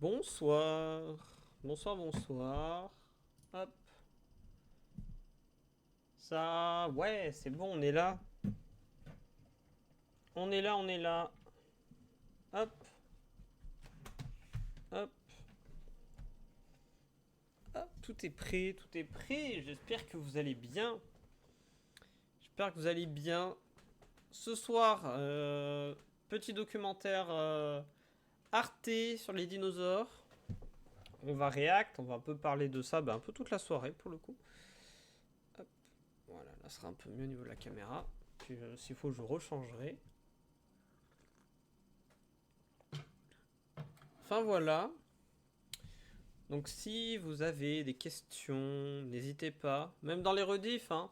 Bonsoir. Bonsoir, bonsoir. Hop. Ça, ouais, c'est bon, on est là. On est là, on est là. Hop. Hop. Hop, tout est prêt, tout est prêt. J'espère que vous allez bien. J'espère que vous allez bien. Ce soir, petit documentaire Arte sur les dinosaures. On va react, on va un peu parler de ça, un peu toute la soirée pour le coup. Hop. Voilà, là ce sera un peu mieux au niveau de la caméra. Puis s'il faut, je rechangerai. Enfin voilà. Donc si vous avez des questions, n'hésitez pas. Même dans les rediffs, hein.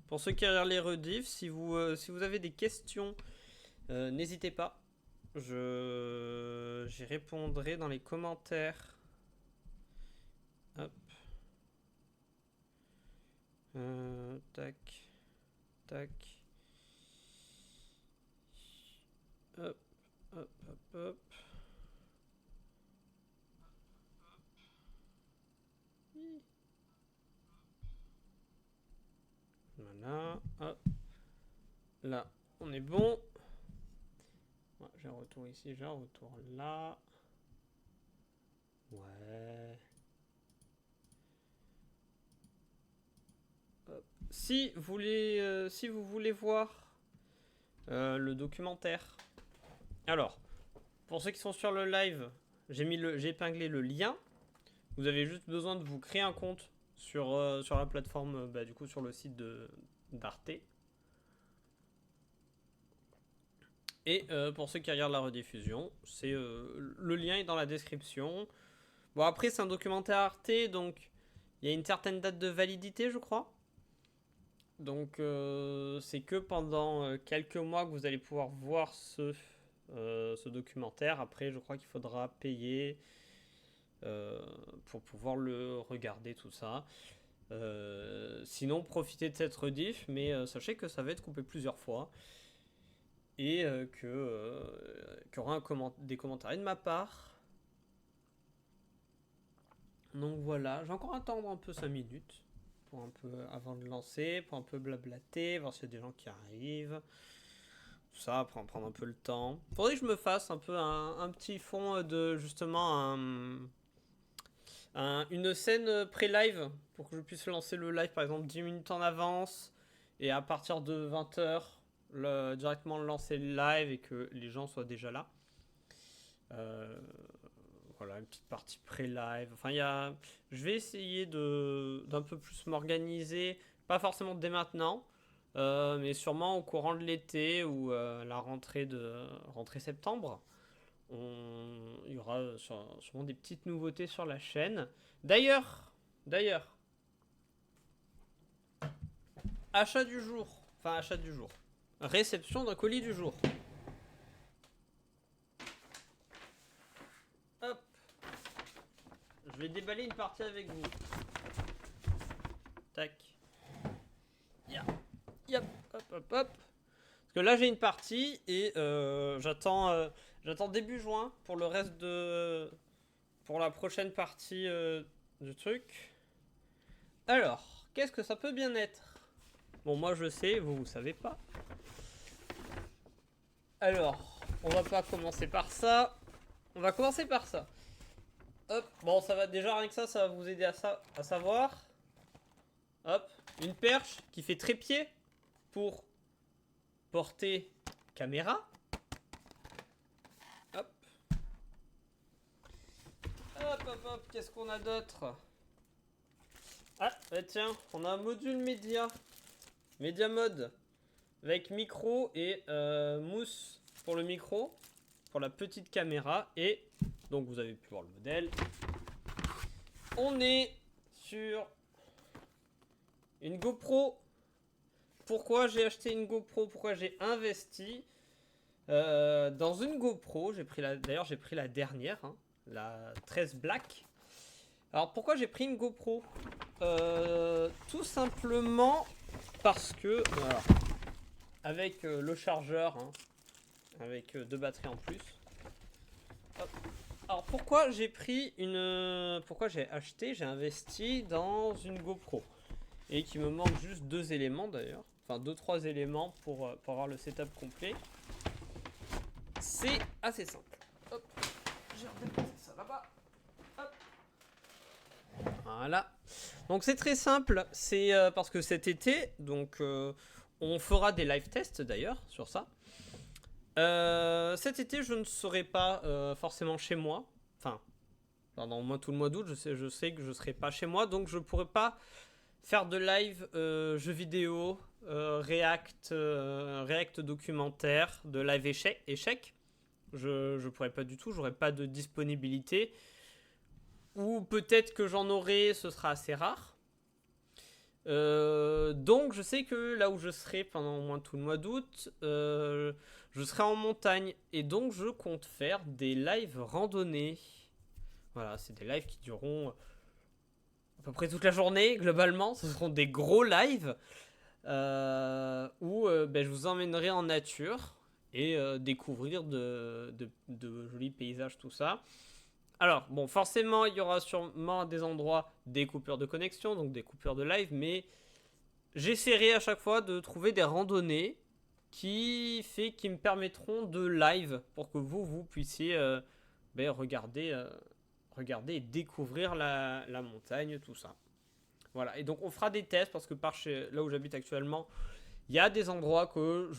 Pour ceux qui regardent les rediffs, si vous avez des questions, n'hésitez pas. J'y répondrai dans les commentaires. Hop. Tac. Tac. Hop. Hop, hop, hop. Voilà. Hop. Là, on est bon. Ouais, j'ai un retour ici, j'ai un retour là. Ouais. Hop. Si vous voulez voir le documentaire. Alors, pour ceux qui sont sur le live, j'ai épinglé le lien. Vous avez juste besoin de vous créer un compte sur la plateforme, du coup sur le site d'Arte. Et pour ceux qui regardent la rediffusion, le lien est dans la description. Bon, après c'est un documentaire Arte, donc il y a une certaine date de validité, je crois. Donc c'est que pendant quelques mois que vous allez pouvoir voir ce documentaire. Après, je crois qu'il faudra payer pour pouvoir le regarder, tout ça. Sinon, profitez de cette rediff, mais sachez que ça va être coupé plusieurs fois. Et qu'il y aura des commentaires de ma part. Donc voilà, j'ai encore à attendre un peu 5 minutes pour un peu avant de lancer, pour un peu blablater, voir s'il y a des gens qui arrivent. Tout ça, pour en prendre un peu le temps. Faudrait que je me fasse un peu un petit fond de justement une scène pré-live pour que je puisse lancer le live par exemple 10 minutes en avance et à partir de 20h directement lancer le live et que les gens soient déjà là. Voilà, une petite partie pré-live. Enfin, je vais essayer d'un peu plus m'organiser, pas forcément dès maintenant, mais sûrement au courant de l'été ou la rentrée septembre. Il y aura sûrement des petites nouveautés sur la chaîne. D'ailleurs, achat du jour. Enfin, achat du jour. Réception d'un colis du jour. Hop. Je vais déballer une partie avec vous. Tac. Yep. Hop, hop, hop. Parce que là, j'ai une partie et j'attends début juin pour le reste pour la prochaine partie du truc. Alors, qu'est-ce que ça peut bien être? Bon, moi je sais, vous savez pas. Alors, on va pas commencer par ça. On va commencer par ça. Hop, bon, ça va déjà, rien que ça va vous aider à savoir. Hop, une perche qui fait trépied pour porter caméra. Hop. Hop, hop, hop, qu'est-ce qu'on a d'autre? Ah, bah tiens, on a un module média. Média mode. Avec micro et mousse pour le micro. Pour la petite caméra. Et donc vous avez pu voir le modèle. On est sur une GoPro. Pourquoi j'ai acheté une GoPro? Pourquoi j'ai investi dans une GoPro? D'ailleurs j'ai pris la dernière, hein, la 13 Black. Alors pourquoi j'ai pris une GoPro? Tout simplement parce que voilà, avec le chargeur, hein, avec 2 batteries en plus. Hop. Alors pourquoi j'ai pris une... Pourquoi j'ai investi dans une GoPro. Et qu'il me manque juste 2 éléments d'ailleurs. Enfin 2-3 éléments pour avoir le setup complet. C'est assez simple. Hop, j'ai redéposé ça là-bas. Hop. Voilà. Donc c'est très simple. C'est parce que cet été, donc on fera des live tests d'ailleurs sur ça. Cet été, je ne serai pas forcément chez moi. Enfin, pendant au moins tout le mois d'août, je sais que je ne serai pas chez moi, donc je ne pourrai pas faire de live jeux vidéo, React documentaire, de live échec. Je ne pourrai pas du tout, j'aurai pas de disponibilité. Ou peut-être que j'en aurai, ce sera assez rare. Donc je sais que là où je serai pendant au moins tout le mois d'août, je serai en montagne. Et donc je compte faire des lives randonnées. Voilà, c'est des lives qui dureront à peu près toute la journée, globalement. Ce seront des gros lives où je vous emmènerai en nature et découvrir de jolis paysages, tout ça. Alors, bon, forcément, il y aura sûrement des endroits, des coupures de connexion, donc des coupures de live, mais j'essaierai à chaque fois de trouver des randonnées qui me permettront de live pour que vous puissiez regarder et découvrir la montagne, tout ça. Voilà, et donc on fera des tests parce que là où j'habite actuellement, il y a des endroits où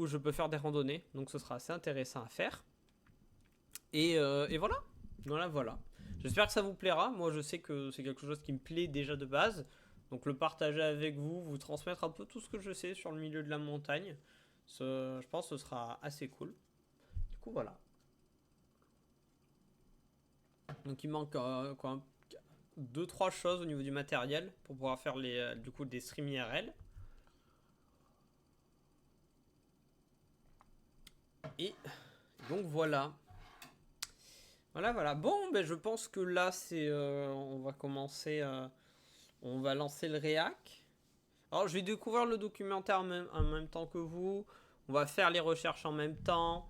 je peux faire des randonnées, donc ce sera assez intéressant à faire. Et voilà. J'espère que ça vous plaira. Moi, je sais que c'est quelque chose qui me plaît déjà de base. Donc, le partager avec vous, vous transmettre un peu tout ce que je sais sur le milieu de la montagne. Je pense que ce sera assez cool. Du coup, voilà. Donc, il manque 2-3 choses au niveau du matériel pour pouvoir faire des streams IRL. Et donc, voilà. Voilà. Bon, je pense que là, on va commencer. On va lancer le réac. Alors, je vais découvrir le documentaire en même temps que vous. On va faire les recherches en même temps.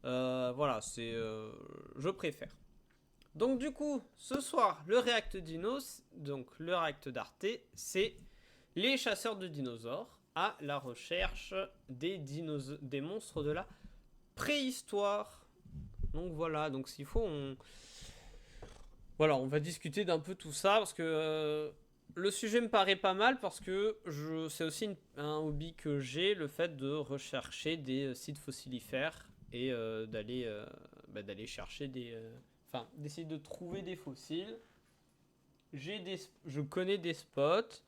Voilà, je préfère. Donc, du coup, ce soir, le React Dinos, donc le React d'Arte, c'est les chasseurs de dinosaures à la recherche des monstres de la préhistoire. Donc voilà, donc s'il faut, on va discuter d'un peu tout ça parce que le sujet me paraît pas mal parce que c'est aussi un hobby que j'ai, le fait de rechercher des sites fossilifères et d'aller chercher d'essayer de trouver des fossiles. Je connais des spots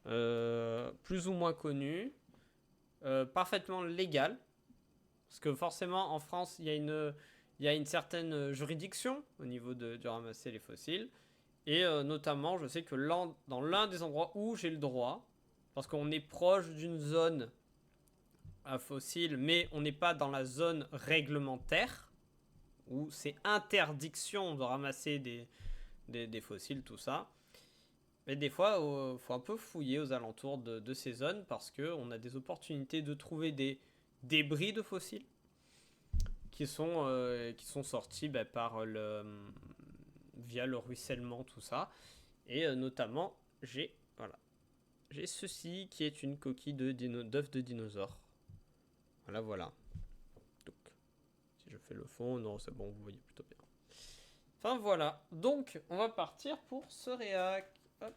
plus ou moins connus, parfaitement légaux, parce que forcément en France il y a une certaine juridiction au niveau de ramasser les fossiles. Et notamment, je sais que dans l'un des endroits où j'ai le droit, parce qu'on est proche d'une zone à fossiles, mais on n'est pas dans la zone réglementaire, où c'est interdiction de ramasser des fossiles, tout ça. Mais des fois, il faut un peu fouiller aux alentours de ces zones, parce qu'on a des opportunités de trouver des débris de fossiles qui sont sortis via le ruissellement, tout ça. Et notamment, j'ai ceci qui est une coquille d'œuf de dinosaure. Voilà. Donc, si je fais le fond, non, c'est bon, vous voyez plutôt bien. Enfin, voilà. Donc, on va partir pour ce réac. Hop.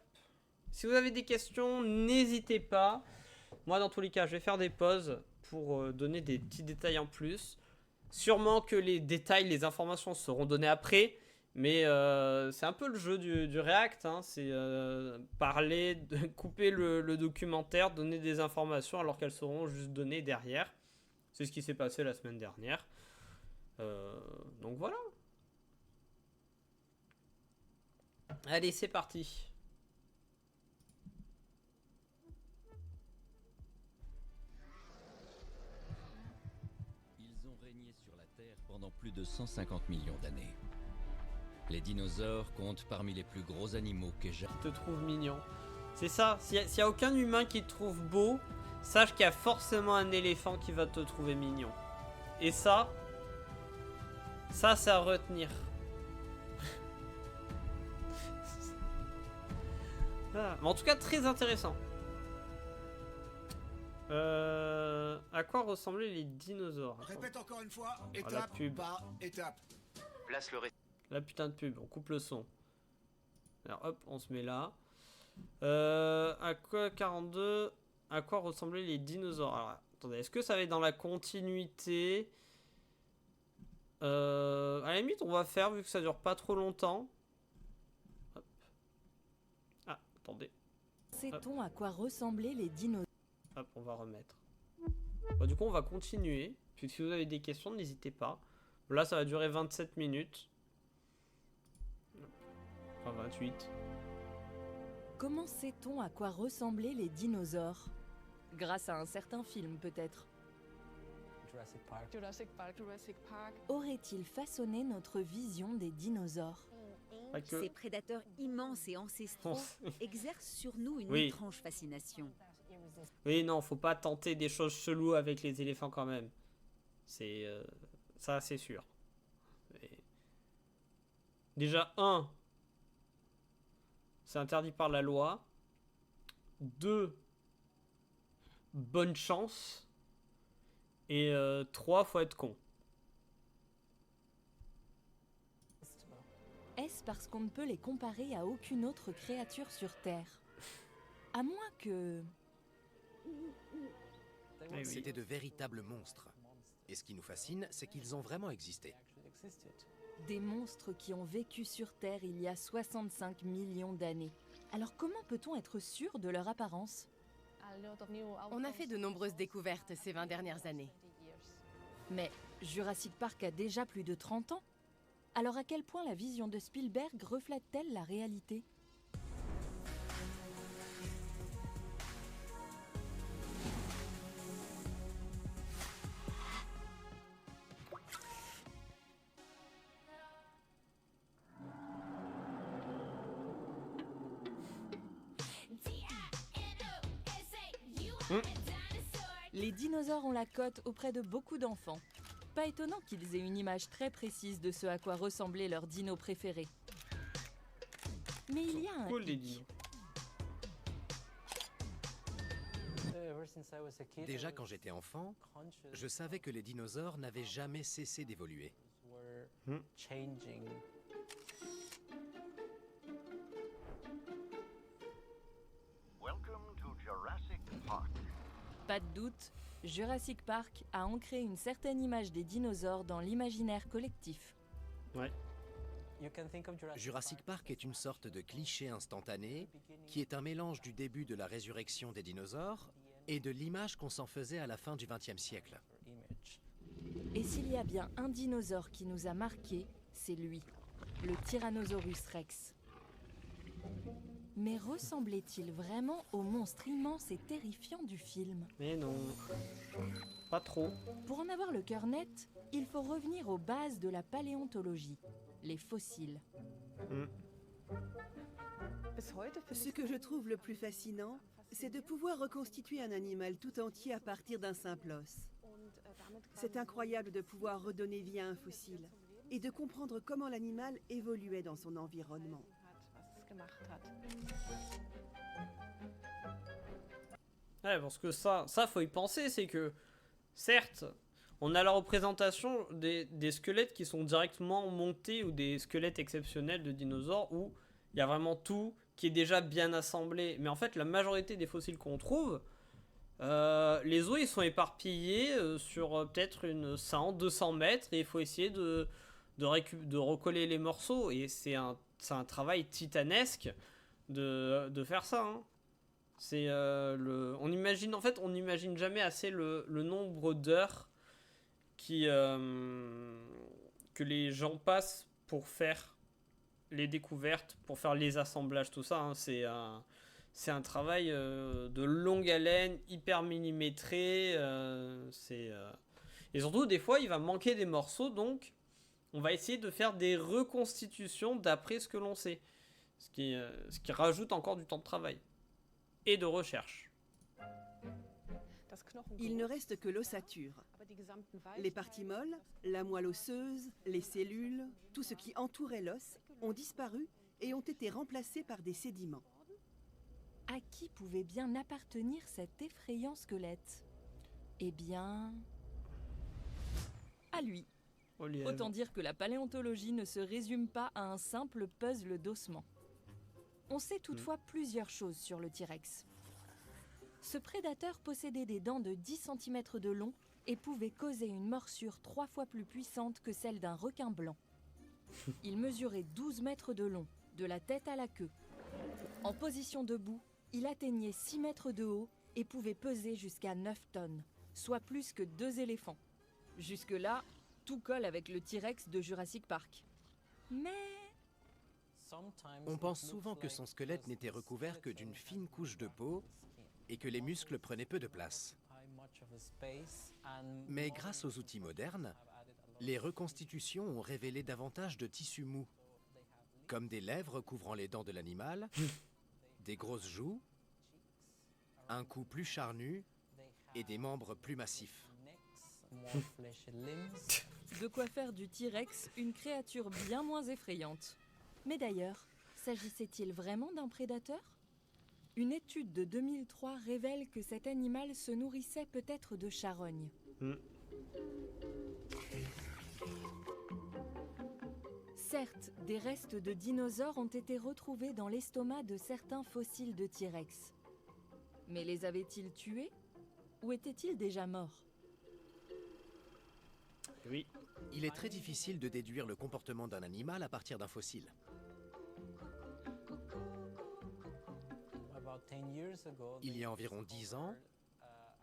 Si vous avez des questions, n'hésitez pas. Moi, dans tous les cas, je vais faire des pauses pour donner des petits détails en plus. Sûrement que les détails, les informations seront données après, mais c'est un peu le jeu du React, hein. C'est parler, couper le documentaire, donner des informations alors qu'elles seront juste données derrière. C'est ce qui s'est passé la semaine dernière. Donc voilà. Allez, c'est parti. Pendant plus de 150 millions d'années. Les dinosaures comptent parmi les plus gros animaux qu'ait jamais. Te trouve mignon. C'est ça, s'il y a aucun humain qui te trouve beau, sache qu'il y a forcément un éléphant qui va te trouver mignon. Et ça, Ça, c'est à retenir. Ah, mais en tout cas, très intéressant. À quoi ressemblaient les dinosaures? Répète encore une fois, la étape pub. par étape. Place le ré... La putain de pub, on coupe le son. Alors hop, on se met là. À quoi 42? À quoi ressemblaient les dinosaures? Alors attendez, est-ce que ça va être dans la continuité? À la limite, on va faire, vu que ça dure pas trop longtemps. Hop. Ah, attendez. Sait-on à quoi ressemblaient les dinosaures? Hop, on va remettre. Bon, du coup, on va continuer. Puis si vous avez des questions, n'hésitez pas. Là, ça va durer 27 minutes. Enfin, 28. Comment sait-on à quoi ressemblaient les dinosaures? Grâce à un certain film, peut-être. Jurassic Park. Jurassic Park. Jurassic Park. Aurait-il façonné notre vision des dinosaures? Pas que... Ces prédateurs immenses et ancestraux exercent sur nous une Oui. étrange fascination. Oui, non, faut pas tenter des choses cheloues avec les éléphants quand même. C'est... ça, c'est sûr. Et... Déjà, 1... c'est interdit par la loi. 2... bonne chance. Et 3, faut être con. Est-ce parce qu'on ne peut les comparer à aucune autre créature sur Terre? À moins que... Eh oui. C'était de véritables monstres. Et ce qui nous fascine, c'est qu'ils ont vraiment existé. Des monstres qui ont vécu sur Terre il y a 65 millions d'années. Alors comment peut-on être sûr de leur apparence? On a fait de nombreuses découvertes ces 20 dernières années. Mais Jurassic Park a déjà plus de 30 ans. Alors à quel point la vision de Spielberg reflète-t-elle la réalité? Les dinosaures ont la cote auprès de beaucoup d'enfants. Pas étonnant qu'ils aient une image très précise de ce à quoi ressemblait leur dino préféré. Mais il y a un Cool, les hic. dinos. Déjà quand j'étais enfant, je savais que les dinosaures n'avaient jamais cessé d'évoluer. Pas de doute, Jurassic Park a ancré une certaine image des dinosaures dans l'imaginaire collectif. Ouais. Jurassic Park est une sorte de cliché instantané qui est un mélange du début de la résurrection des dinosaures et de l'image qu'on s'en faisait à la fin du XXe siècle. Et s'il y a bien un dinosaure qui nous a marqués, c'est lui, le Tyrannosaurus Rex. Mais ressemblait-il vraiment au monstre immense et terrifiant du film? Mais non. Pas trop. Pour en avoir le cœur net, il faut revenir aux bases de la paléontologie, les fossiles. Ce que je trouve le plus fascinant, c'est de pouvoir reconstituer un animal tout entier à partir d'un simple os. C'est incroyable de pouvoir redonner vie à un fossile et de comprendre comment l'animal évoluait dans son environnement. Ouais, parce que ça faut y penser, c'est que, certes, on a la représentation des squelettes qui sont directement montés ou des squelettes exceptionnels de dinosaures où il y a vraiment tout qui est déjà bien assemblé. Mais en fait, la majorité des fossiles qu'on trouve, les os ils sont éparpillés sur peut-être une 100, 200 mètres et il faut essayer de recoller les morceaux. Et c'est un travail titanesque de faire ça. Hein. C'est on n'imagine jamais assez le nombre d'heures que les gens passent pour faire les découvertes, pour faire les assemblages, tout ça. Hein. C'est un travail de longue haleine, hyper millimétré. Et surtout, des fois, il va manquer des morceaux, donc on va essayer de faire des reconstitutions d'après ce que l'on sait. Ce qui rajoute encore du temps de travail et de recherche. Il ne reste que l'ossature. Les parties molles, la moelle osseuse, les cellules, tout ce qui entourait l'os ont disparu et ont été remplacés par des sédiments. À qui pouvait bien appartenir cet effrayant squelette? Eh bien... à lui. Oh, lièvre. Autant dire que la paléontologie ne se résume pas à un simple puzzle d'ossements. On sait toutefois plusieurs choses sur le T-Rex. Ce prédateur possédait des dents de 10 cm de long et pouvait causer une morsure 3 fois plus puissante que celle d'un requin blanc. Il mesurait 12 mètres de long, de la tête à la queue. En position debout, il atteignait 6 mètres de haut et pouvait peser jusqu'à 9 tonnes, soit plus que 2 éléphants. Jusque-là, tout colle avec le T-Rex de Jurassic Park. Mais... On pense souvent que son squelette n'était recouvert que d'une fine couche de peau et que les muscles prenaient peu de place. Mais grâce aux outils modernes, les reconstitutions ont révélé davantage de tissus mous, comme des lèvres couvrant les dents de l'animal, des grosses joues, un cou plus charnu et des membres plus massifs. De quoi faire du T-Rex une créature bien moins effrayante. Mais d'ailleurs, s'agissait-il vraiment d'un prédateur? Une étude de 2003 révèle que cet animal se nourrissait peut-être de charognes. Certes, des restes de dinosaures ont été retrouvés dans l'estomac de certains fossiles de T-Rex. Mais les avait-ils tués? Ou étaient-ils déjà morts? Oui. Il est très difficile de déduire le comportement d'un animal à partir d'un fossile. Il y a environ 10 ans,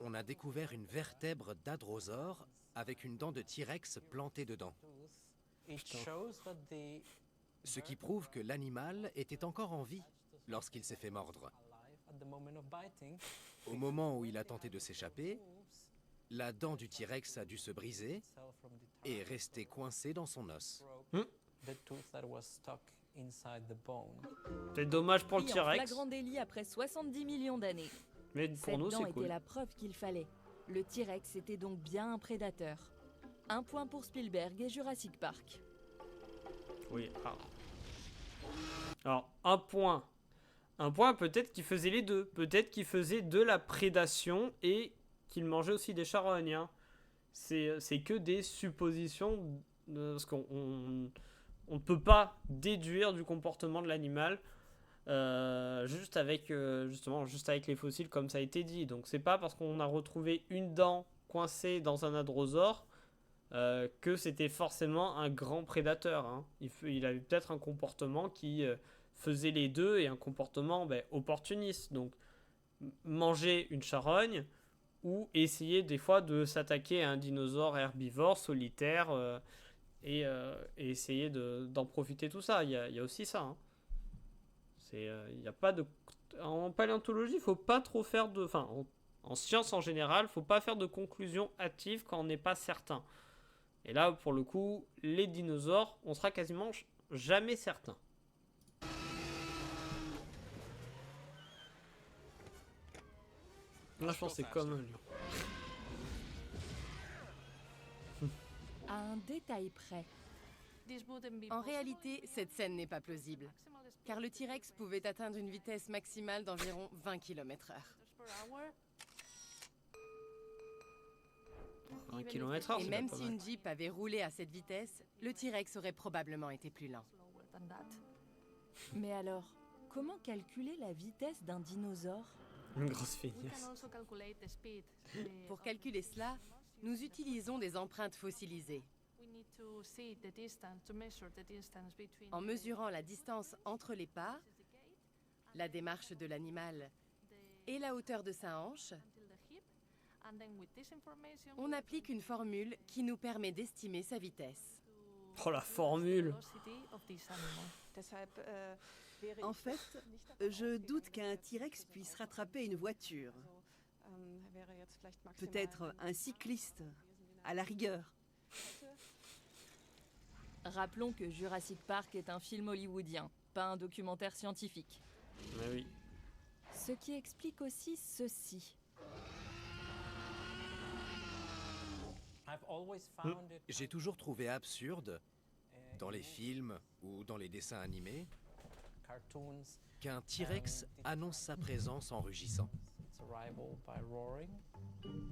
on a découvert une vertèbre d'hadrosaure avec une dent de T-Rex plantée dedans. Ce qui prouve que l'animal était encore en vie lorsqu'il s'est fait mordre. Au moment où il a tenté de s'échapper, la dent du T-Rex a dû se briser et rester coincée dans son os. C'est dommage pour le Pris en T-Rex. flagrant délit après 70 millions d'années. Mais pour Cette nous, dent c'est était cool. la preuve qu'il fallait. Le T-Rex était donc bien un prédateur. Un point pour Spielberg et Jurassic Park. Oui. Alors, un point. Un point, peut-être qu'il faisait les deux. Peut-être qu'il faisait de la prédation et qu'il mangeait aussi des charognes. Hein. C'est que des suppositions. Parce qu'on ne peut pas déduire du comportement de l'animal juste avec les fossiles comme ça a été dit. Donc c'est pas parce qu'on a retrouvé une dent coincée dans un hadrosaure que c'était forcément un grand prédateur. Hein. Il avait peut-être un comportement qui faisait les deux et un comportement opportuniste. Donc manger une charogne ou essayer des fois de s'attaquer à un dinosaure herbivore solitaire et essayer d'en profiter, tout ça. Il y a aussi ça. Hein. Il y a pas de... En paléontologie, il faut pas trop faire de... Enfin, en science en général, il faut pas faire de conclusions hâtives quand on n'est pas certain. Et là, pour le coup, les dinosaures, on sera quasiment jamais certain. Là, je pense que c'est comme un lion. À un détail près. En réalité, cette scène n'est pas plausible, car le T-Rex pouvait atteindre une vitesse maximale d'environ 20 km/h. 1 km/h, Et c'est même pas si mal. une Jeep avait roulé à cette vitesse, le T-Rex aurait probablement été plus lent. Mais alors, comment calculer la vitesse d'un dinosaure? Une grosse feignasse. Pour calculer cela, nous utilisons des empreintes fossilisées. En mesurant la distance entre les pas, la démarche de l'animal et la hauteur de sa hanche, on applique une formule qui nous permet d'estimer sa vitesse. Oh, la formule. En fait, je doute qu'un T-Rex puisse rattraper une voiture. Peut-être un cycliste, à la rigueur. Rappelons que Jurassic Park est un film hollywoodien, pas un documentaire scientifique. Mais oui. Ce qui explique aussi ceci. J'ai toujours trouvé absurde, dans les films ou dans les dessins animés, qu'un T-Rex annonce sa présence en rugissant.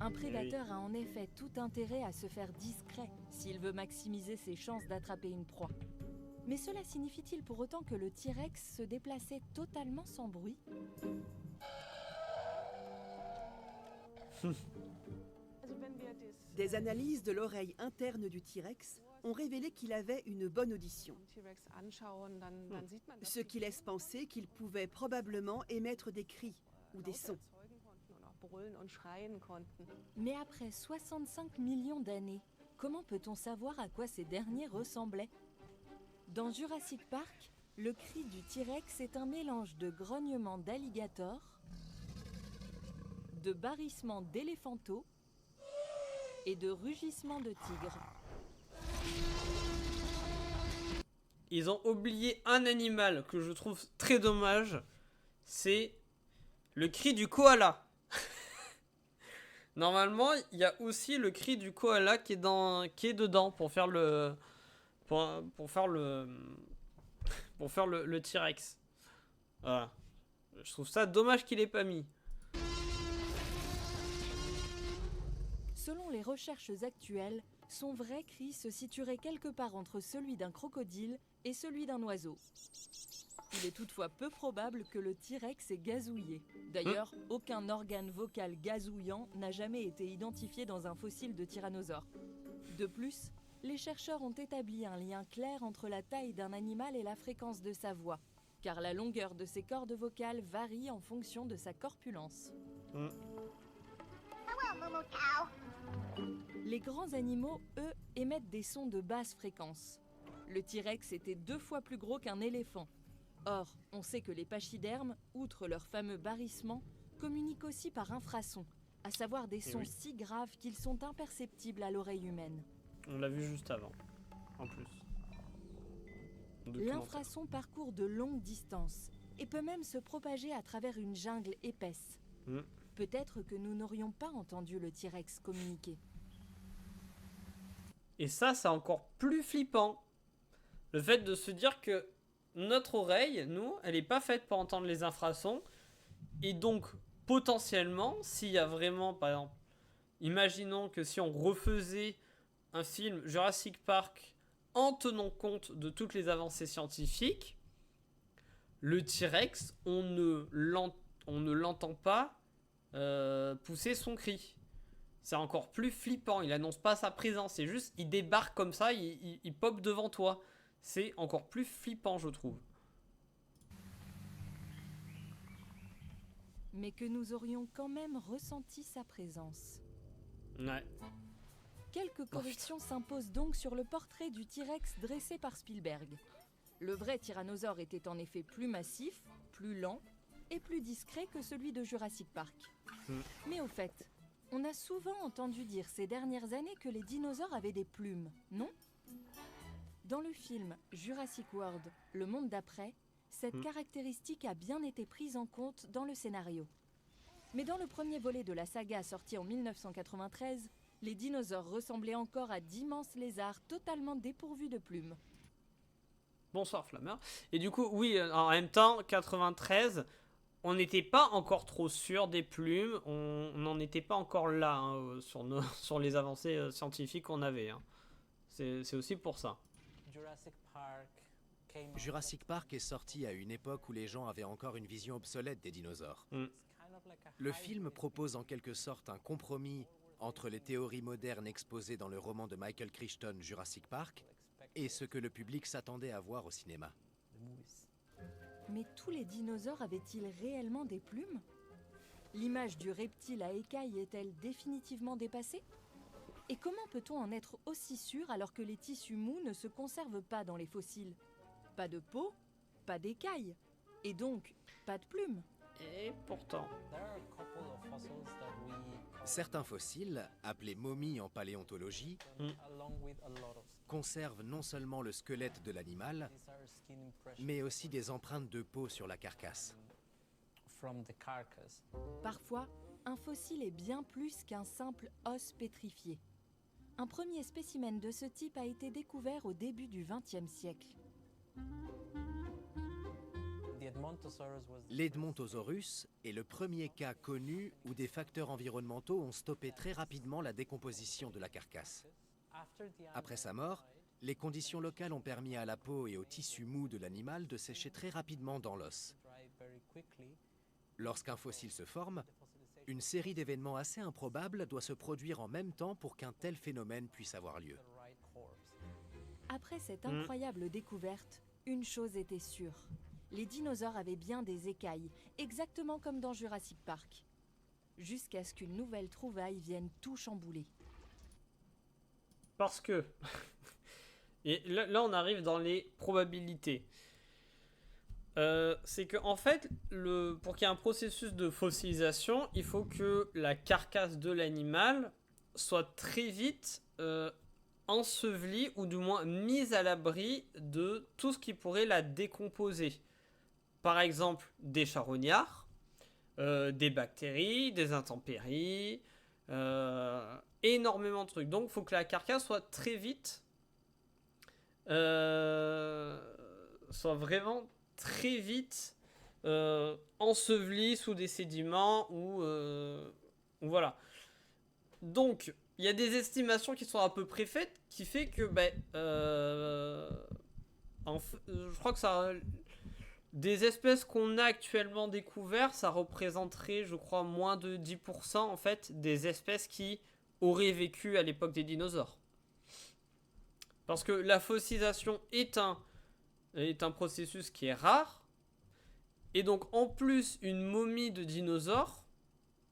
Un prédateur a en effet tout intérêt à se faire discret s'il veut maximiser ses chances d'attraper une proie. Mais cela signifie-t-il pour autant que le T-Rex se déplaçait totalement sans bruit ? Des analyses de l'oreille interne du T-Rex ont révélé qu'il avait une bonne audition, ce qui laisse penser qu'il pouvait probablement émettre des cris ou des sons. Mais après 65 millions d'années, comment peut-on savoir à quoi ces derniers ressemblaient ? Dans Jurassic Park, le cri du T-Rex est un mélange de grognements d'alligator, de barrissements d'éléphanteaux et de rugissements de tigre. Ils ont oublié un animal que je trouve très dommage, c'est le cri du koala. Normalement, il y a aussi le cri du koala qui est dedans pour faire le T-Rex. Voilà. Je trouve ça dommage qu'il ait pas mis. Selon les recherches actuelles, son vrai cri se situerait quelque part entre celui d'un crocodile et celui d'un oiseau. Il est toutefois peu probable que le T-Rex ait gazouillé. D'ailleurs, aucun organe vocal gazouillant n'a jamais été identifié dans un fossile de tyrannosaure. De plus, les chercheurs ont établi un lien clair entre la taille d'un animal et la fréquence de sa voix, car la longueur de ses cordes vocales varie en fonction de sa corpulence. Les grands animaux, eux, émettent des sons de basse fréquence. Le T-Rex était 2 fois plus gros qu'un éléphant. Or, on sait que les pachydermes, outre leurs fameux barrissements, communiquent aussi par infrasons, à savoir des sons si graves qu'ils sont imperceptibles à l'oreille humaine. On l'a vu juste avant, en plus. L'infrason parcourt de longues distances et peut même se propager à travers une jungle épaisse. Peut-être que nous n'aurions pas entendu le T-Rex communiquer. Et ça, c'est encore plus flippant. Le fait de se dire que notre oreille, nous, elle n'est pas faite pour entendre les infrasons. Et donc, potentiellement, s'il y a vraiment, par exemple, imaginons que si on refaisait un film Jurassic Park en tenant compte de toutes les avancées scientifiques, le T-Rex, on ne l'entend pas pousser son cri. C'est encore plus flippant. Il annonce pas sa présence. C'est juste, il débarque comme ça, il pop devant toi. C'est encore plus flippant, je trouve. Mais que nous aurions quand même ressenti sa présence. Ouais. Quelques corrections s'imposent donc sur le portrait du T-Rex dressé par Spielberg. Le vrai tyrannosaure était en effet plus massif, plus lent et plus discret que celui de Jurassic Park. Mais au fait, on a souvent entendu dire ces dernières années que les dinosaures avaient des plumes, non ? Dans le film Jurassic World, le monde d'après, cette caractéristique a bien été prise en compte dans le scénario. Mais dans le premier volet de la saga sorti en 1993, les dinosaures ressemblaient encore à d'immenses lézards totalement dépourvus de plumes. Bonsoir Flammeur. Et du coup, oui, en même temps, 93, on n'était pas encore trop sûr des plumes, on n'en était pas encore là sur les avancées scientifiques qu'on avait. C'est aussi pour ça. Jurassic Park est sorti à une époque où les gens avaient encore une vision obsolète des dinosaures. Le film propose en quelque sorte un compromis entre les théories modernes exposées dans le roman de Michael Crichton, Jurassic Park, et ce que le public s'attendait à voir au cinéma. Mais tous les dinosaures avaient-ils réellement des plumes ? L'image du reptile à écailles est-elle définitivement dépassée ? Et comment peut-on en être aussi sûr alors que les tissus mous ne se conservent pas dans les fossiles ? Pas de peau, pas d'écailles, et donc pas de plumes. Et pourtant... Certains fossiles, appelés momies en paléontologie, conservent non seulement le squelette de l'animal, mais aussi des empreintes de peau sur la carcasse. Parfois, un fossile est bien plus qu'un simple os pétrifié. Un premier spécimen de ce type a été découvert au début du XXe siècle. L'Edmontosaurus est le premier cas connu où des facteurs environnementaux ont stoppé très rapidement la décomposition de la carcasse. Après sa mort, les conditions locales ont permis à la peau et au tissu mou de l'animal de sécher très rapidement dans l'os. Lorsqu'un fossile se forme, une série d'événements assez improbables doit se produire en même temps pour qu'un tel phénomène puisse avoir lieu. Après cette incroyable découverte, une chose était sûre. Les dinosaures avaient bien des écailles, exactement comme dans Jurassic Park. Jusqu'à ce qu'une nouvelle trouvaille vienne tout chambouler. Parce que... Et là, on arrive dans les probabilités. C'est que en fait, pour qu'il y ait un processus de fossilisation, il faut que la carcasse de l'animal soit très vite ensevelie ou du moins mise à l'abri de tout ce qui pourrait la décomposer. Par exemple, des charognards, des bactéries, des intempéries, énormément de trucs. Donc, il faut que la carcasse soit très vite, soit vraiment très vite ensevelie sous des sédiments ou voilà. Donc, il y a des estimations qui sont à peu près faites, qui fait que, je crois que ça, des espèces qu'on a actuellement découvertes, ça représenterait, je crois, moins de 10% en fait des espèces qui auraient vécu à l'époque des dinosaures. Parce que la fossilisation est un processus qui est rare. Et donc, en plus, une momie de dinosaure,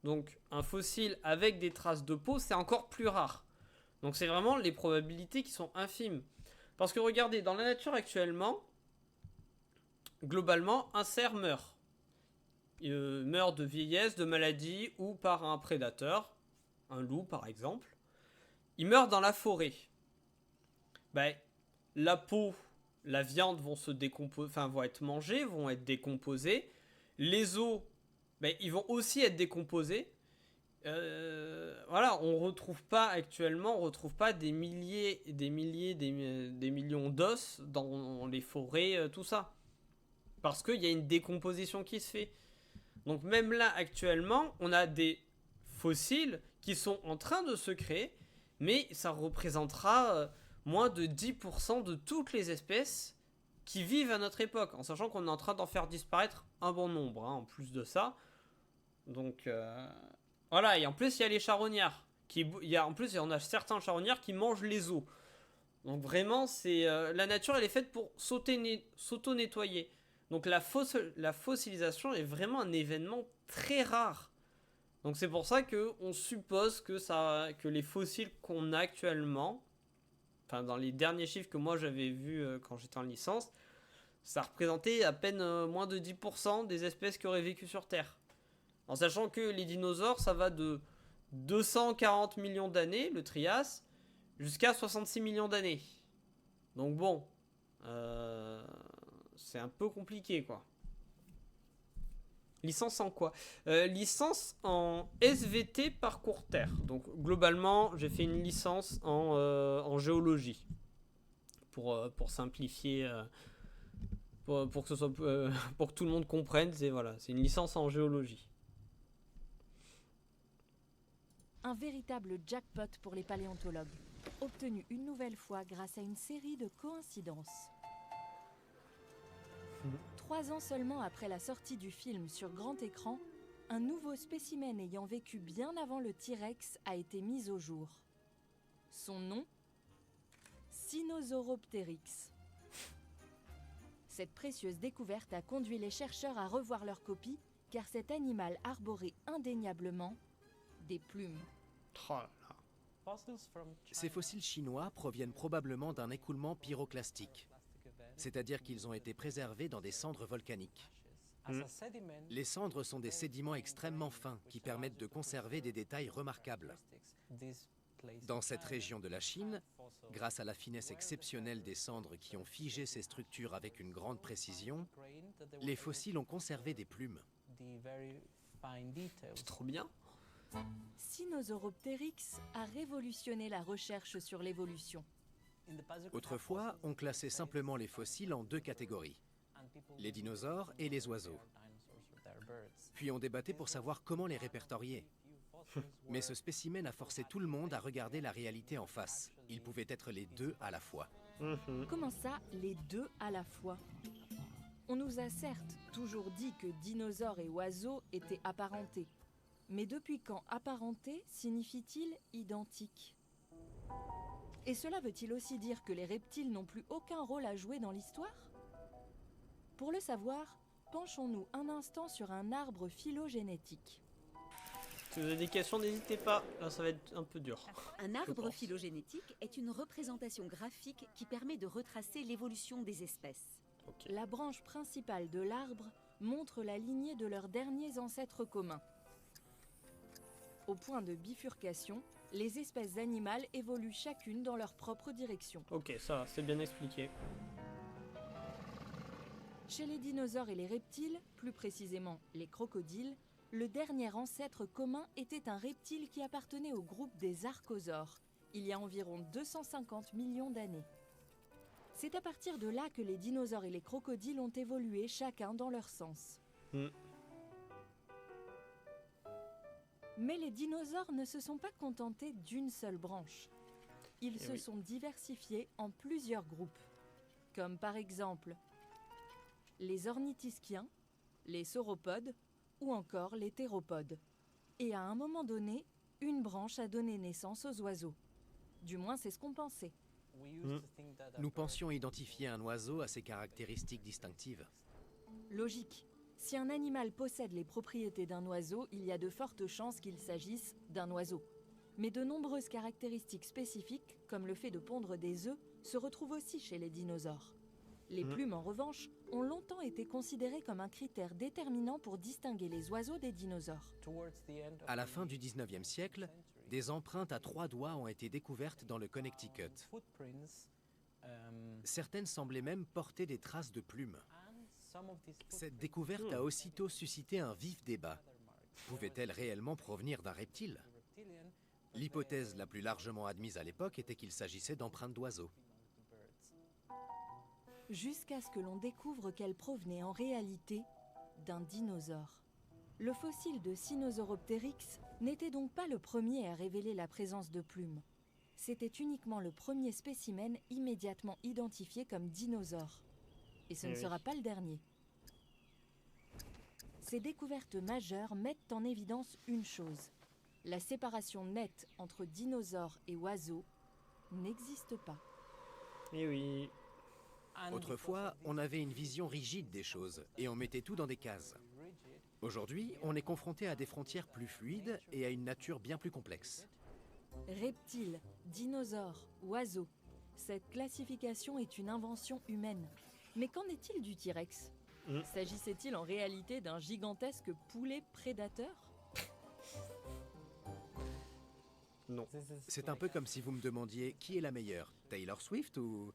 donc un fossile avec des traces de peau, c'est encore plus rare. Donc, c'est vraiment les probabilités qui sont infimes. Parce que regardez, dans la nature actuellement, globalement, un cerf meurt. Il meurt de vieillesse, de maladie ou par un prédateur, un loup par exemple. Il meurt dans la forêt. La peau, la viande vont se décomposer, vont être mangées, vont être décomposées. Les os, ils vont aussi être décomposés. Voilà, on retrouve pas des milliers, des millions d'os dans les forêts, tout ça. Parce qu'il y a une décomposition qui se fait. Donc même là, actuellement, on a des fossiles qui sont en train de se créer, mais ça représentera moins de 10% de toutes les espèces qui vivent à notre époque, en sachant qu'on est en train d'en faire disparaître un bon nombre, en plus de ça. Donc, voilà, et en plus, il y a les charognards. En plus, on a certains charognards qui mangent les os. Donc vraiment, la nature, elle est faite pour s'auto-nettoyer. Donc la fossilisation est vraiment un événement très rare. Donc c'est pour ça qu'on suppose que les fossiles qu'on a actuellement, dans les derniers chiffres que moi j'avais vus quand j'étais en licence, ça représentait à peine moins de 10% des espèces qui auraient vécu sur Terre. En sachant que les dinosaures, ça va de 240 millions d'années, le Trias, jusqu'à 66 millions d'années. Donc bon, c'est un peu compliqué, quoi. Licence en quoi ? Licence en SVT parcours Terre. Donc globalement, j'ai fait une licence en géologie. Pour simplifier, pour que ce soit, pour que tout le monde comprenne, c'est une licence en géologie. Un véritable jackpot pour les paléontologues, obtenu une nouvelle fois grâce à une série de coïncidences. 3 ans seulement après la sortie du film sur grand écran, un nouveau spécimen ayant vécu bien avant le T-Rex a été mis au jour. Son nom ? Sinosauropteryx. Cette précieuse découverte a conduit les chercheurs à revoir leur copie, car cet animal arborait indéniablement des plumes. Oh là là. Ces fossiles chinois proviennent probablement d'un écoulement pyroclastique, c'est-à-dire qu'ils ont été préservés dans des cendres volcaniques. Les cendres sont des sédiments extrêmement fins qui permettent de conserver des détails remarquables. Dans cette région de la Chine, grâce à la finesse exceptionnelle des cendres qui ont figé ces structures avec une grande précision, les fossiles ont conservé des plumes. C'est trop bien. Sinosauropteryx a révolutionné la recherche sur l'évolution. Autrefois, on classait simplement les fossiles en deux catégories, les dinosaures et les oiseaux. Puis on débattait pour savoir comment les répertorier. Mais ce spécimen a forcé tout le monde à regarder la réalité en face. Il pouvait être les deux à la fois. Comment ça, les deux à la fois? On nous a certes toujours dit que dinosaures et oiseaux étaient apparentés. Mais depuis quand apparenté signifie-t-il identique? Et cela veut-il aussi dire que les reptiles n'ont plus aucun rôle à jouer dans l'histoire? Pour le savoir, penchons-nous un instant sur un arbre phylogénétique. Si vous avez des questions, n'hésitez pas. Là, ça va être un peu dur. Un arbre pense. phylogénétique est une représentation graphique qui permet de retracer l'évolution des espèces. Ok. La branche principale de l'arbre montre la lignée de leurs derniers ancêtres communs. Au point de bifurcation, les espèces animales évoluent chacune dans leur propre direction. Ok, ça va, c'est bien expliqué. Chez les dinosaures et les reptiles, plus précisément les crocodiles, le dernier ancêtre commun était un reptile qui appartenait au groupe des archosaures, il y a environ 250 millions d'années. C'est à partir de là que les dinosaures et les crocodiles ont évolué chacun dans leur sens. Mais les dinosaures ne se sont pas contentés d'une seule branche. Ils se sont diversifiés en plusieurs groupes, comme par exemple les ornithischiens, les sauropodes ou encore les théropodes. Et à un moment donné, une branche a donné naissance aux oiseaux. Du moins, c'est ce qu'on pensait. Nous pensions identifier un oiseau à ses caractéristiques distinctives. Logique. Si un animal possède les propriétés d'un oiseau, il y a de fortes chances qu'il s'agisse d'un oiseau. Mais de nombreuses caractéristiques spécifiques, comme le fait de pondre des œufs, se retrouvent aussi chez les dinosaures. Les plumes, en revanche, ont longtemps été considérées comme un critère déterminant pour distinguer les oiseaux des dinosaures. À la fin du 19e siècle, des empreintes à 3 doigts ont été découvertes dans le Connecticut. Certaines semblaient même porter des traces de plumes. Cette découverte a aussitôt suscité un vif débat. Pouvait-elle réellement provenir d'un reptile? L'hypothèse la plus largement admise à l'époque était qu'il s'agissait d'empreintes d'oiseaux. Jusqu'à ce que l'on découvre qu'elle provenait en réalité d'un dinosaure. Le fossile de Sinosauropteryx n'était donc pas le premier à révéler la présence de plumes. C'était uniquement le premier spécimen immédiatement identifié comme dinosaure. Et ce ne sera pas le dernier. Ces découvertes majeures mettent en évidence une chose. La séparation nette entre dinosaures et oiseaux n'existe pas. Et oui. Autrefois, on avait une vision rigide des choses et on mettait tout dans des cases. Aujourd'hui, on est confronté à des frontières plus fluides et à une nature bien plus complexe. Reptiles, dinosaures, oiseaux. Cette classification est une invention humaine. Mais qu'en est-il du T-Rex? S'agissait-il en réalité d'un gigantesque poulet prédateur? Non. C'est un peu comme si vous me demandiez qui est la meilleure, Taylor Swift ou...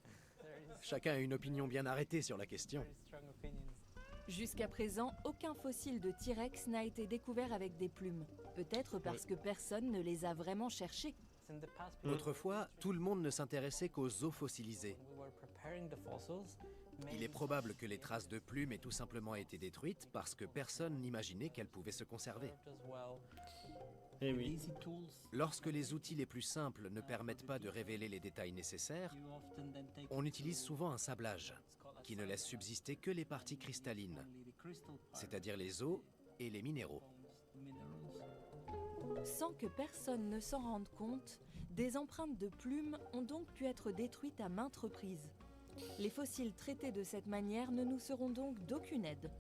Chacun a une opinion bien arrêtée sur la question. Jusqu'à présent, aucun fossile de T-Rex n'a été découvert avec des plumes. Peut-être parce que personne ne les a vraiment cherchés. Autrefois, tout le monde ne s'intéressait qu'aux os fossilisés. Il est probable que les traces de plumes aient tout simplement été détruites parce que personne n'imaginait qu'elles pouvaient se conserver. Et oui. Lorsque les outils les plus simples ne permettent pas de révéler les détails nécessaires, on utilise souvent un sablage, qui ne laisse subsister que les parties cristallines, c'est-à-dire les os et les minéraux. Sans que personne ne s'en rende compte, des empreintes de plumes ont donc pu être détruites à maintes reprises. Les fossiles traités de cette manière ne nous seront donc d'aucune aide.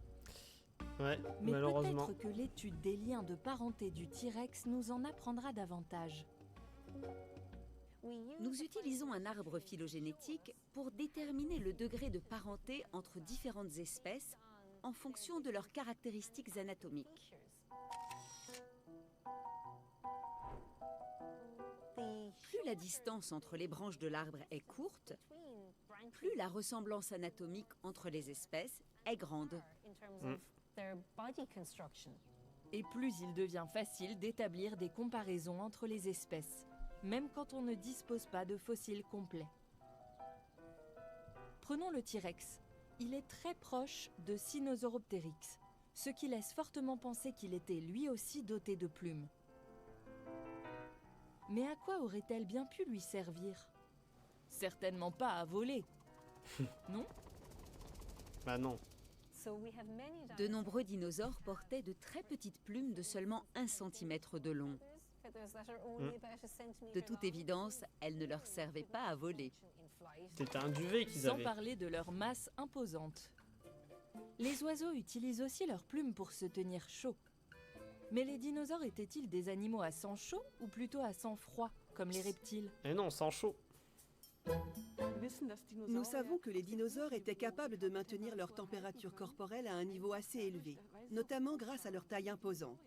Ouais, Mais malheureusement. peut-être que l'étude des liens de parenté du T-Rex nous en apprendra davantage. Nous utilisons un arbre phylogénétique pour déterminer le degré de parenté entre différentes espèces en fonction de leurs caractéristiques anatomiques. Plus la distance entre les branches de l'arbre est courte, plus la ressemblance anatomique entre les espèces est grande. Et plus il devient facile d'établir des comparaisons entre les espèces, même quand on ne dispose pas de fossiles complets. Prenons le T-Rex. Il est très proche de Sinosauropteryx, ce qui laisse fortement penser qu'il était lui aussi doté de plumes. Mais à quoi aurait-elle bien pu lui servir? Certainement pas à voler. Non? Bah non. De nombreux dinosaures portaient de très petites plumes de seulement 1 cm de long. De toute évidence, elles ne leur servaient pas à voler. C'était un duvet qu'ils Sans avaient. parler de leur masse imposante. Les oiseaux utilisent aussi leurs plumes pour se tenir chaud. Mais les dinosaures étaient-ils des animaux à sang chaud ou plutôt à sang froid, comme les reptiles? Eh non, sans chaud. Nous savons que les dinosaures étaient capables de maintenir leur température corporelle à un niveau assez élevé, notamment grâce à leur taille imposante.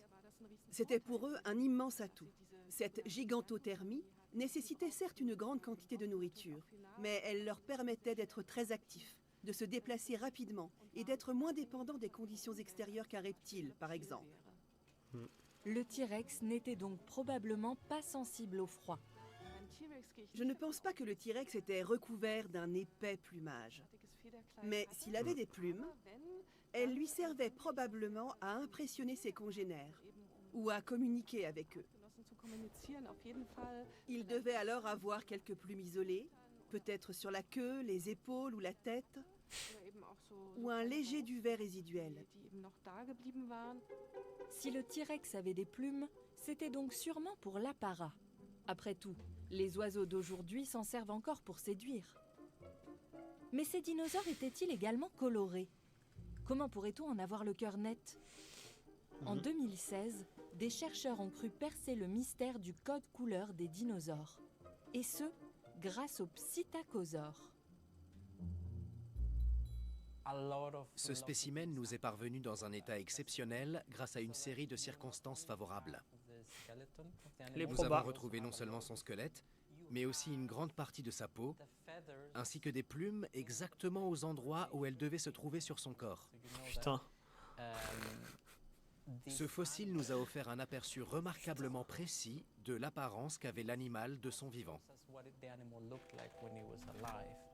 C'était pour eux un immense atout. Cette gigantothermie nécessitait certes une grande quantité de nourriture, mais elle leur permettait d'être très actifs, de se déplacer rapidement et d'être moins dépendants des conditions extérieures qu'un reptile, par exemple. Le T-Rex n'était donc probablement pas sensible au froid. Je ne pense pas que le T-Rex était recouvert d'un épais plumage. Mais s'il avait des plumes, elles lui servaient probablement à impressionner ses congénères ou à communiquer avec eux. Il devait alors avoir quelques plumes isolées, peut-être sur la queue, les épaules ou la tête, ou un léger duvet résiduel. Si le T-Rex avait des plumes, c'était donc sûrement pour l'apparat. Après tout, les oiseaux d'aujourd'hui s'en servent encore pour séduire. Mais ces dinosaures étaient-ils également colorés? Comment pourrait-on en avoir le cœur net? En 2016, des chercheurs ont cru percer le mystère du code couleur des dinosaures. Et ce, grâce aux psittacosaures. Ce spécimen nous est parvenu dans un état exceptionnel grâce à une série de circonstances favorables. Les Nous probas. avons retrouvé non seulement son squelette, mais aussi une grande partie de sa peau, ainsi que des plumes exactement aux endroits où elles devaient se trouver sur son corps. Putain. Ce fossile nous a offert un aperçu remarquablement précis de l'apparence qu'avait l'animal de son vivant. Ouais,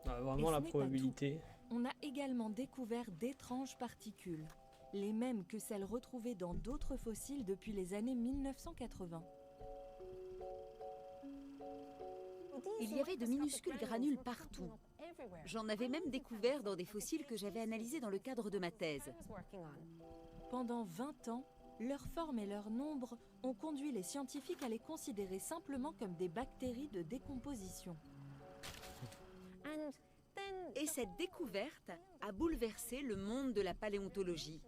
vraiment Et ce la n'est pas probabilité. On a également découvert d'étranges particules, les mêmes que celles retrouvées dans d'autres fossiles depuis les années 1980. Il y avait de minuscules granules partout. J'en avais même découvert dans des fossiles que j'avais analysés dans le cadre de ma thèse. Pendant 20 ans, leur forme et leur nombre ont conduit les scientifiques à les considérer simplement comme des bactéries de décomposition. Et cette découverte a bouleversé le monde de la paléontologie.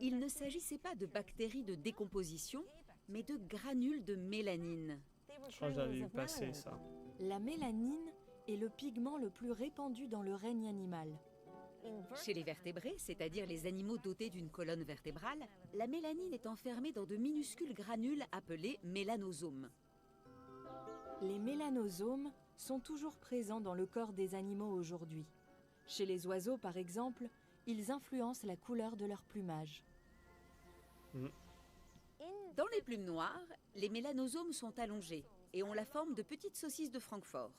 Il ne s'agissait pas de bactéries de décomposition, mais de granules de mélanine. Je crois que j'avais vu passer ça. La mélanine est le pigment le plus répandu dans le règne animal. Chez les vertébrés, c'est-à-dire les animaux dotés d'une colonne vertébrale, la mélanine est enfermée dans de minuscules granules appelés mélanosomes. Les mélanosomes sont toujours présents dans le corps des animaux aujourd'hui. Chez les oiseaux, par exemple, ils influencent la couleur de leur plumage. Dans les plumes noires, les mélanosomes sont allongés et ont la forme de petites saucisses de Francfort.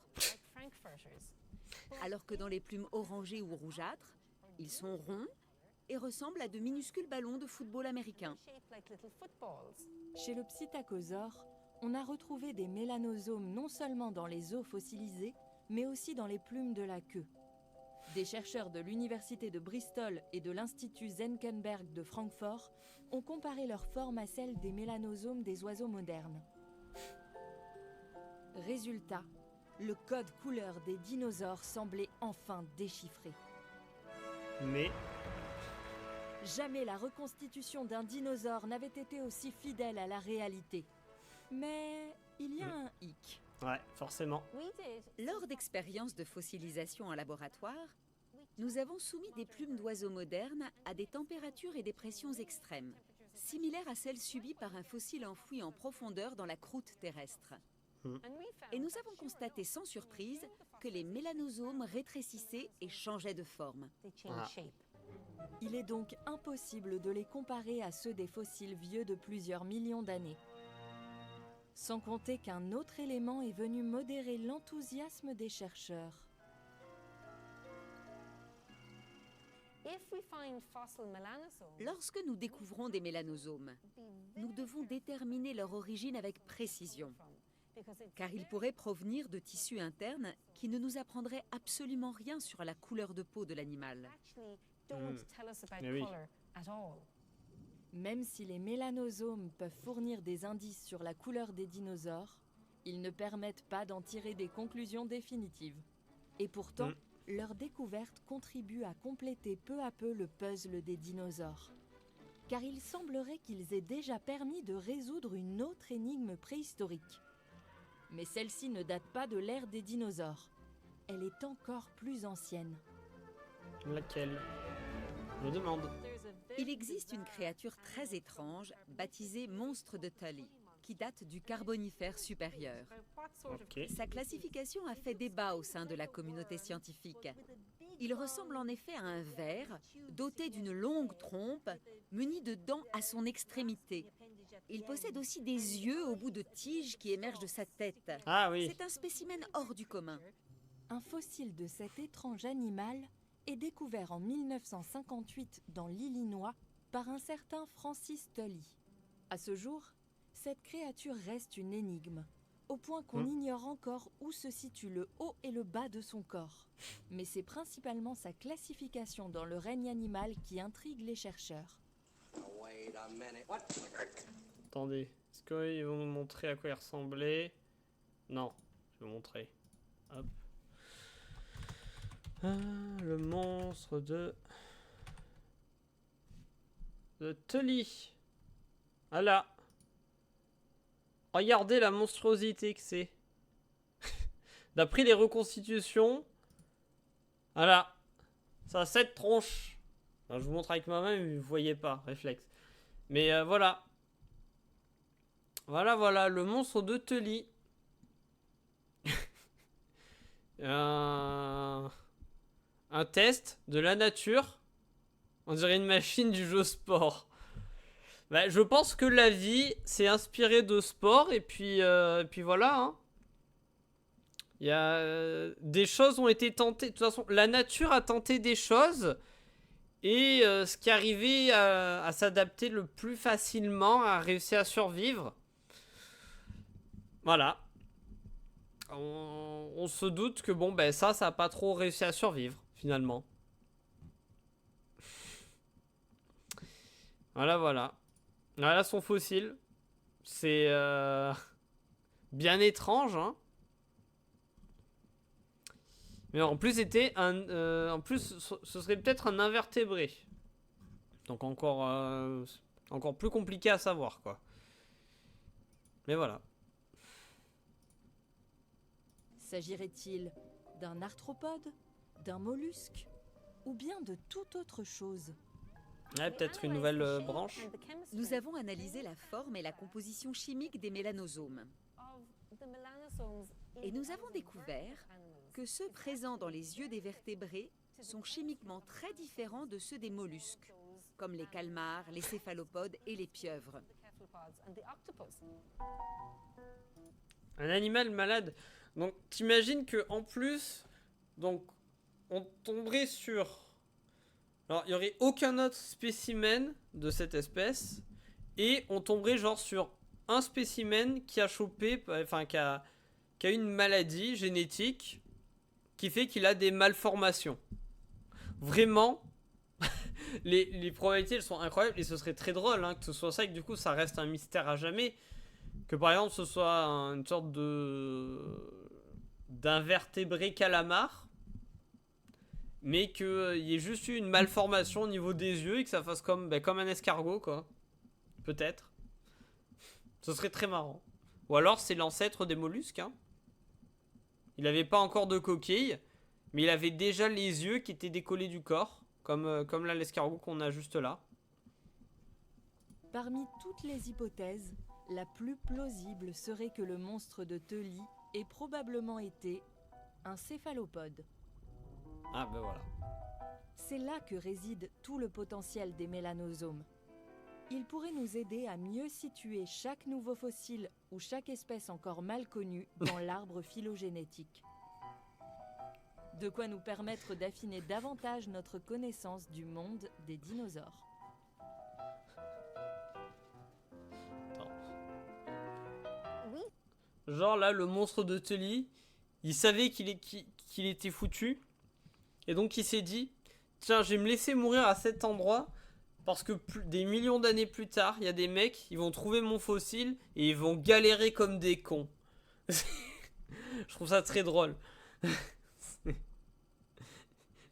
Alors que dans les plumes orangées ou rougeâtres, ils sont ronds et ressemblent à de minuscules ballons de football américain. Chez le psittacosaure, on a retrouvé des mélanosomes non seulement dans les os fossilisés, mais aussi dans les plumes de la queue. Des chercheurs de l'université de Bristol et de l'Institut Senckenberg de Francfort ont comparé leur forme à celle des mélanosomes des oiseaux modernes. Résultat, le code couleur des dinosaures semblait enfin déchiffré. Mais Jamais la reconstitution d'un dinosaure n'avait été aussi fidèle à la réalité. Mais il y a un hic. ouais, forcément. Lors d'expériences de fossilisation en laboratoire, nous avons soumis des plumes d'oiseaux modernes à des températures et des pressions extrêmes, similaires à celles subies par un fossile enfoui en profondeur dans la croûte terrestre. Et nous avons constaté sans surprise que les mélanosomes rétrécissaient et changeaient de forme. Ah. Il est donc impossible de les comparer à ceux des fossiles vieux de plusieurs millions d'années. Sans compter qu'un autre élément est venu modérer l'enthousiasme des chercheurs. Lorsque nous découvrons des mélanosomes, nous devons déterminer leur origine avec précision, car ils pourraient provenir de tissus internes qui ne nous apprendraient absolument rien sur la couleur de peau de l'animal. Eh oui. Même si les mélanosomes peuvent fournir des indices sur la couleur des dinosaures, ils ne permettent pas d'en tirer des conclusions définitives. Et pourtant, leur découverte contribue à compléter peu à peu le puzzle des dinosaures. Car il semblerait qu'ils aient déjà permis de résoudre une autre énigme préhistorique. Mais celle-ci ne date pas de l'ère des dinosaures. Elle est encore plus ancienne. Laquelle? Je me demande. Il existe une créature très étrange, baptisée monstre de Tully, qui date du Carbonifère supérieur. Ok. Sa classification a fait débat au sein de la communauté scientifique. Il ressemble en effet à un ver, doté d'une longue trompe, muni de dents à son extrémité. Il possède aussi des yeux au bout de tiges qui émergent de sa tête. Ah oui. C'est un spécimen hors du commun. Un fossile de cet étrange animal est découvert en 1958 dans l'Illinois par un certain Francis Tully. À ce jour, cette créature reste une énigme, au point qu'on ignore encore où se situe le haut et le bas de son corps. Mais c'est principalement sa classification dans le règne animal qui intrigue les chercheurs. Attendez, est-ce qu'ils vont nous montrer à quoi il ressemblait? Non, je vais vous montrer. Hop. Ah, le monstre de Tully. Voilà. Regardez la monstruosité que c'est. D'après les reconstitutions, voilà. Ça a 7 tronches. Alors, je vous montre avec ma main, mais vous voyez pas, réflexe. Mais voilà. Voilà, le monstre de Tully. Un test de la nature. On dirait une machine du jeu sport. Bah, je pense que la vie s'est inspirée de sport. Et puis voilà. Hein. Il y a, des choses ont été tentées. De toute façon, la nature a tenté des choses. Et ce qui arrivait à s'adapter le plus facilement, a réussi à survivre. Voilà. On se doute que bon, ben ça n'a pas trop réussi à survivre, finalement. Voilà. Voilà son fossile. C'est bien étrange, hein. Mais en plus, ce serait peut-être un invertébré. Donc encore plus compliqué à savoir, quoi. Mais voilà. S'agirait-il d'un arthropode, d'un mollusque, ou bien de toute autre chose? Ouais, peut-être une nouvelle branche. Nous avons analysé la forme et la composition chimique des mélanosomes. Et nous avons découvert que ceux présents dans les yeux des vertébrés sont chimiquement très différents de ceux des mollusques, comme les calmars, les céphalopodes et les pieuvres. Un animal malade. Donc t'imagines que en plus, donc on tomberait sur. Alors il y aurait aucun autre spécimen de cette espèce et on tomberait genre sur un spécimen qui a chopé, enfin qui a une maladie génétique qui fait qu'il a des malformations. Vraiment, les probabilités elles sont incroyables et ce serait très drôle hein, que ce soit ça et que du coup ça reste un mystère à jamais. Que par exemple ce soit une sorte d'invertébré calamar, mais qu'il y ait juste eu une malformation au niveau des yeux et que ça fasse comme un escargot, quoi. Peut-être. Ce serait très marrant. Ou alors c'est l'ancêtre des mollusques. Hein. Il n'avait pas encore de coquille, mais il avait déjà les yeux qui étaient décollés du corps, comme là l'escargot qu'on a juste là. Parmi toutes les hypothèses, la plus plausible serait que le monstre de Tully ait probablement été un céphalopode. Ah ben voilà. c'est là que réside tout le potentiel des mélanosomes. Ils pourraient nous aider à mieux situer chaque nouveau fossile ou chaque espèce encore mal connue dans l'arbre phylogénétique. De quoi nous permettre d'affiner davantage notre connaissance du monde des dinosaures. Genre là, le monstre de Tully, il savait qu'il était foutu. Et donc il s'est dit, tiens, je vais me laisser mourir à cet endroit. Parce que des millions d'années plus tard, il y a des mecs, ils vont trouver mon fossile et ils vont galérer comme des cons. Je trouve ça très drôle.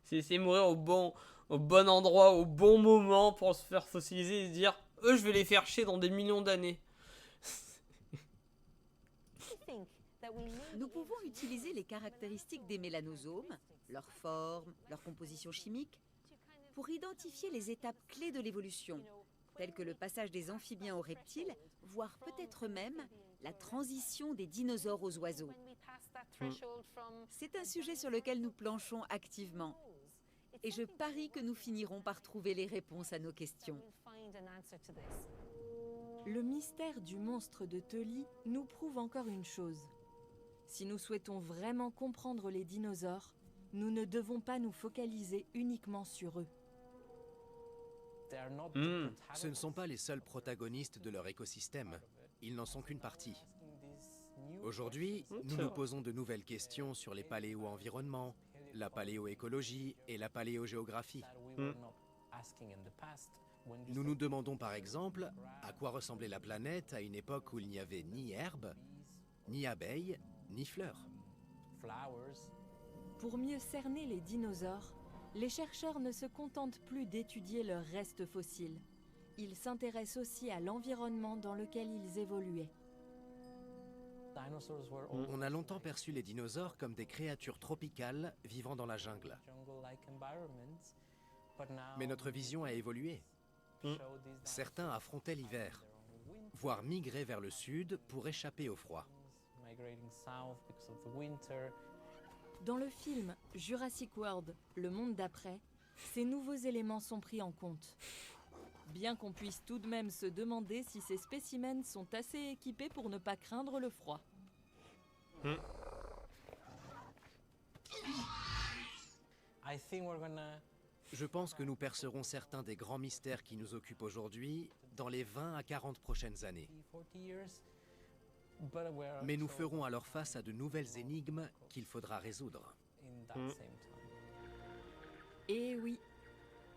C'est essayer de mourir au bon endroit, au bon moment pour se faire fossiliser et se dire, eux, je vais les faire chier dans des millions d'années. Nous pouvons utiliser les caractéristiques des mélanosomes, leur forme, leur composition chimique, pour identifier les étapes clés de l'évolution, telles que le passage des amphibiens aux reptiles, voire peut-être même la transition des dinosaures aux oiseaux. C'est un sujet sur lequel nous planchons activement. Et je parie que nous finirons par trouver les réponses à nos questions. Le mystère du monstre de Tully nous prouve encore une chose. Si nous souhaitons vraiment comprendre les dinosaures, nous ne devons pas nous focaliser uniquement sur eux. Ce ne sont pas les seuls protagonistes de leur écosystème. Ils n'en sont qu'une partie. Aujourd'hui, nous nous posons de nouvelles questions sur les paléo-environnements, la paléoécologie et la paléogéographie. Nous nous demandons par exemple à quoi ressemblait la planète à une époque où il n'y avait ni herbes, ni abeilles, ni fleurs. Pour mieux cerner les dinosaures, les chercheurs ne se contentent plus d'étudier leurs restes fossiles. Ils s'intéressent aussi à l'environnement dans lequel ils évoluaient. On a longtemps perçu les dinosaures comme des créatures tropicales vivant dans la jungle. Mais notre vision a évolué. Certains affrontaient l'hiver, voire migraient vers le sud pour échapper au froid. Dans le film Jurassic World, le monde d'après, ces nouveaux éléments sont pris en compte. Bien qu'on puisse tout de même se demander si ces spécimens sont assez équipés pour ne pas craindre le froid. Je pense que nous percerons certains des grands mystères qui nous occupent aujourd'hui dans les 20 à 40 prochaines années. Mais nous ferons alors face à de nouvelles énigmes qu'il faudra résoudre. Et oui,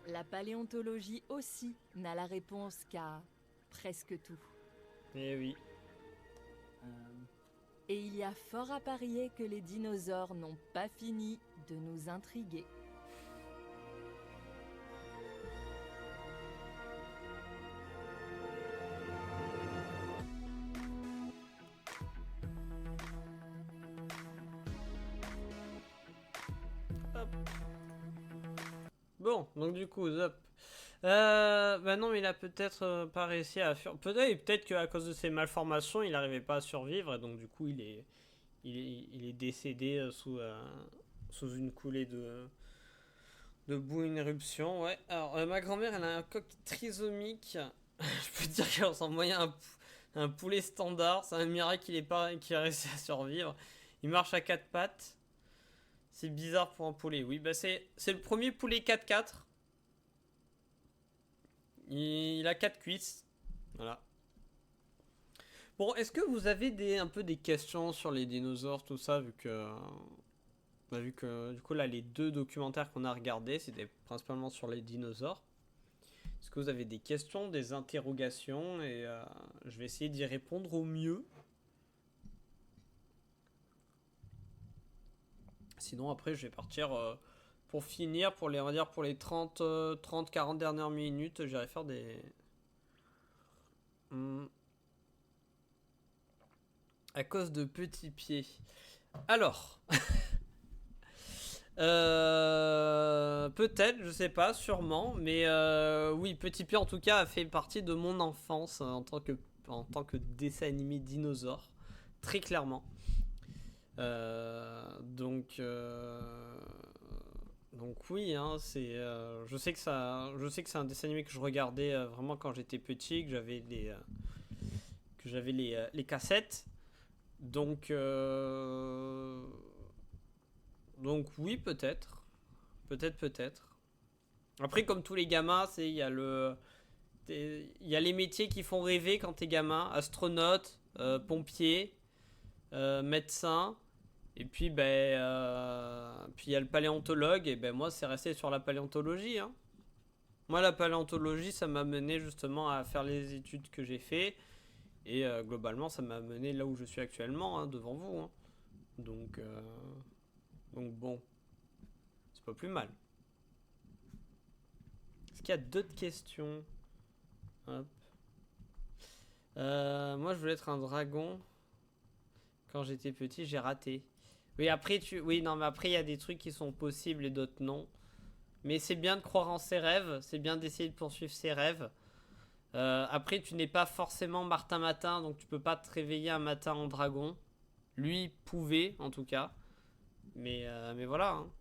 la paléontologie aussi n'a la réponse qu'à presque tout. Eh oui. Et il y a fort à parier que les dinosaures n'ont pas fini de nous intriguer. Bon, donc du coup, Zop. Bah non, mais il a peut-être pas réussi à faire. Peut-être qu'à cause de ses malformations, il n'arrivait pas à survivre, et donc du coup, il est décédé sous une coulée de boue, une éruption. Ouais. Alors, ma grand-mère, elle a un coq trisomique. Je peux te dire qu'elle ressemble moyen à un poulet standard. C'est un miracle qu'il a réussi à survivre. Il marche à 4 pattes. C'est bizarre pour un poulet. Oui, bah c'est le premier poulet 4x4. Il a 4 cuisses. Voilà. Bon, est-ce que vous avez un peu des questions sur les dinosaures, tout ça, vu que du coup là les 2 documentaires qu'on a regardés, c'était principalement sur les dinosaures. Est-ce que vous avez des questions, des interrogations, et je vais essayer d'y répondre au mieux. Sinon après je vais partir pour finir, on va dire pour les 30-40 dernières minutes, j'irai faire des... À cause de Petit Pied. Alors... peut-être, je sais pas, sûrement, mais oui, Petit Pied en tout cas a fait partie de mon enfance en tant que dessin animé dinosaure, très clairement. Donc Donc oui, hein, c'est, je sais que c'est un dessin animé que je regardais vraiment quand j'étais petit, que j'avais les cassettes. Donc oui, peut-être. Peut-être. Après, comme tous les gamins, il y a les métiers qui font rêver quand t'es gamin. Astronaute, pompier, médecin. Et puis, puis il y a le paléontologue. Et moi, c'est resté sur la paléontologie. Hein. Moi, la paléontologie, ça m'a mené justement à faire les études que j'ai fait. Et globalement, ça m'a mené là où je suis actuellement, hein, devant vous. Hein. Donc bon, c'est pas plus mal. Est-ce qu'il y a d'autres questions? Hop. Moi, je voulais être un dragon. Quand j'étais petit, j'ai raté. Oui, après, mais après, il y a des trucs qui sont possibles et d'autres non. Mais c'est bien de croire en ses rêves. C'est bien d'essayer de poursuivre ses rêves. Après, tu n'es pas forcément Martin Matin, donc tu peux pas te réveiller un matin en dragon. Lui pouvait, en tout cas. Mais voilà. Hein.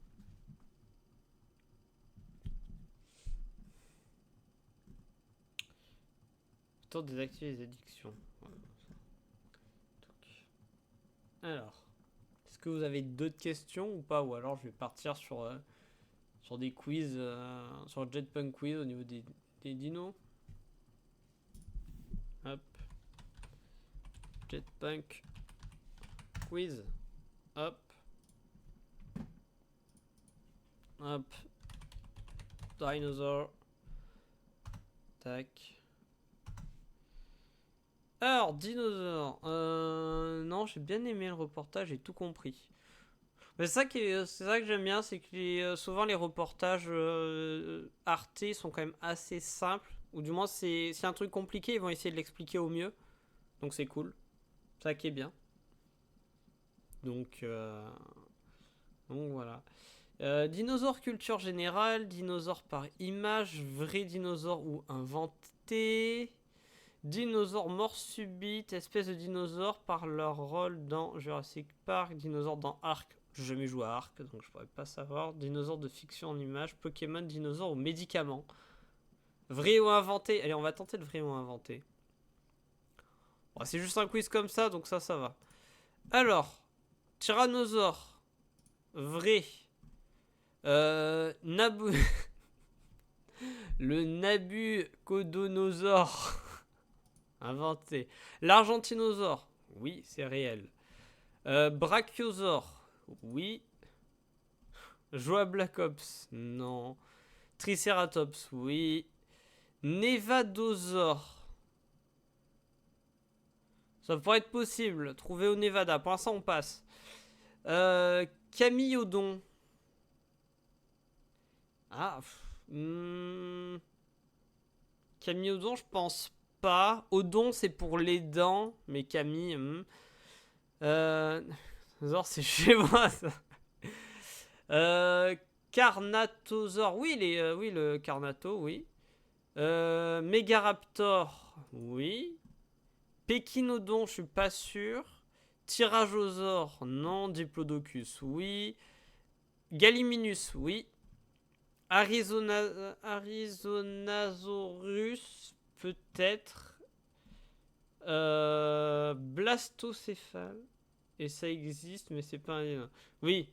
Plutôt désactiver les addictions. Alors, est-ce que vous avez d'autres questions ou pas? Ou alors je vais partir sur des quiz, sur Jetpunk Quiz au niveau des dinos. Hop. Jetpunk Quiz. Hop. Hop. Dinosaur. Tac. Alors, dinosaure. Non, j'ai bien aimé le reportage, j'ai tout compris. Mais c'est ça que j'aime bien, c'est que souvent les reportages Arte sont quand même assez simples. Ou du moins, c'est un truc compliqué, ils vont essayer de l'expliquer au mieux. Donc c'est cool. C'est ça qui est bien. Donc voilà. Dinosaure culture générale, dinosaure par image, vrai dinosaure ou inventé. Dinosaures mort subite, espèce de dinosaures par leur rôle dans Jurassic Park, dinosaures dans Ark. J'ai jamais joué à Ark, donc je pourrais pas savoir. Dinosaures de fiction en image, Pokémon, dinosaures ou médicaments. Vrai ou inventé? Allez, on va tenter le vrai ou inventé. Bon, c'est juste un quiz comme ça, donc ça va. Alors, tyrannosaure. Vrai. Le Nabucodonosor. Inventé. L'Argentinosaure. Oui, c'est réel. Brachiosaure. Oui. Joa Black Ops. Non. Triceratops. Oui. Nevadosaure. Ça pourrait être possible. Trouvé au Nevada. Pour l'instant, on passe. Camillodon. Ah. Camillodon, je pense pas. Odon, c'est pour les dents. Mais Camille. C'est chez moi, ça. Carnatosaure. Oui, le Carnato, oui. Mégaraptor. Oui. Pékinodon, je suis pas sûr. Tyrannosaure, non. Diplodocus, oui. Gallimimus, oui. Arizonasaurus, peut-être. Blastocéphale. Et ça existe, mais c'est pas un... Oui.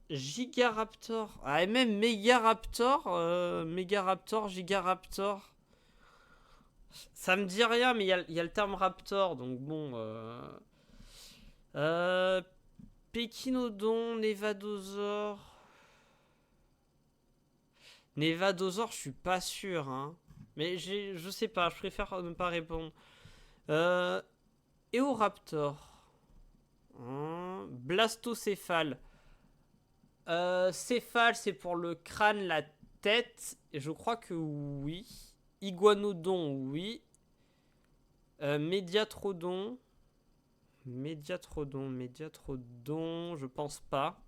Gigaraptor. Ah, et même Megaraptor. Megaraptor, Gigaraptor. Ça me dit rien, mais il y a le terme raptor, donc bon. Pékinodon, Nevadosaure. Nevadosaure, je suis pas sûr, hein. Mais je sais pas, je préfère ne pas répondre. Eoraptor. Blastocéphale. Céphale, c'est pour le crâne, la tête. Et je crois que oui. Iguanodon, oui. Médiatrodon, je pense pas.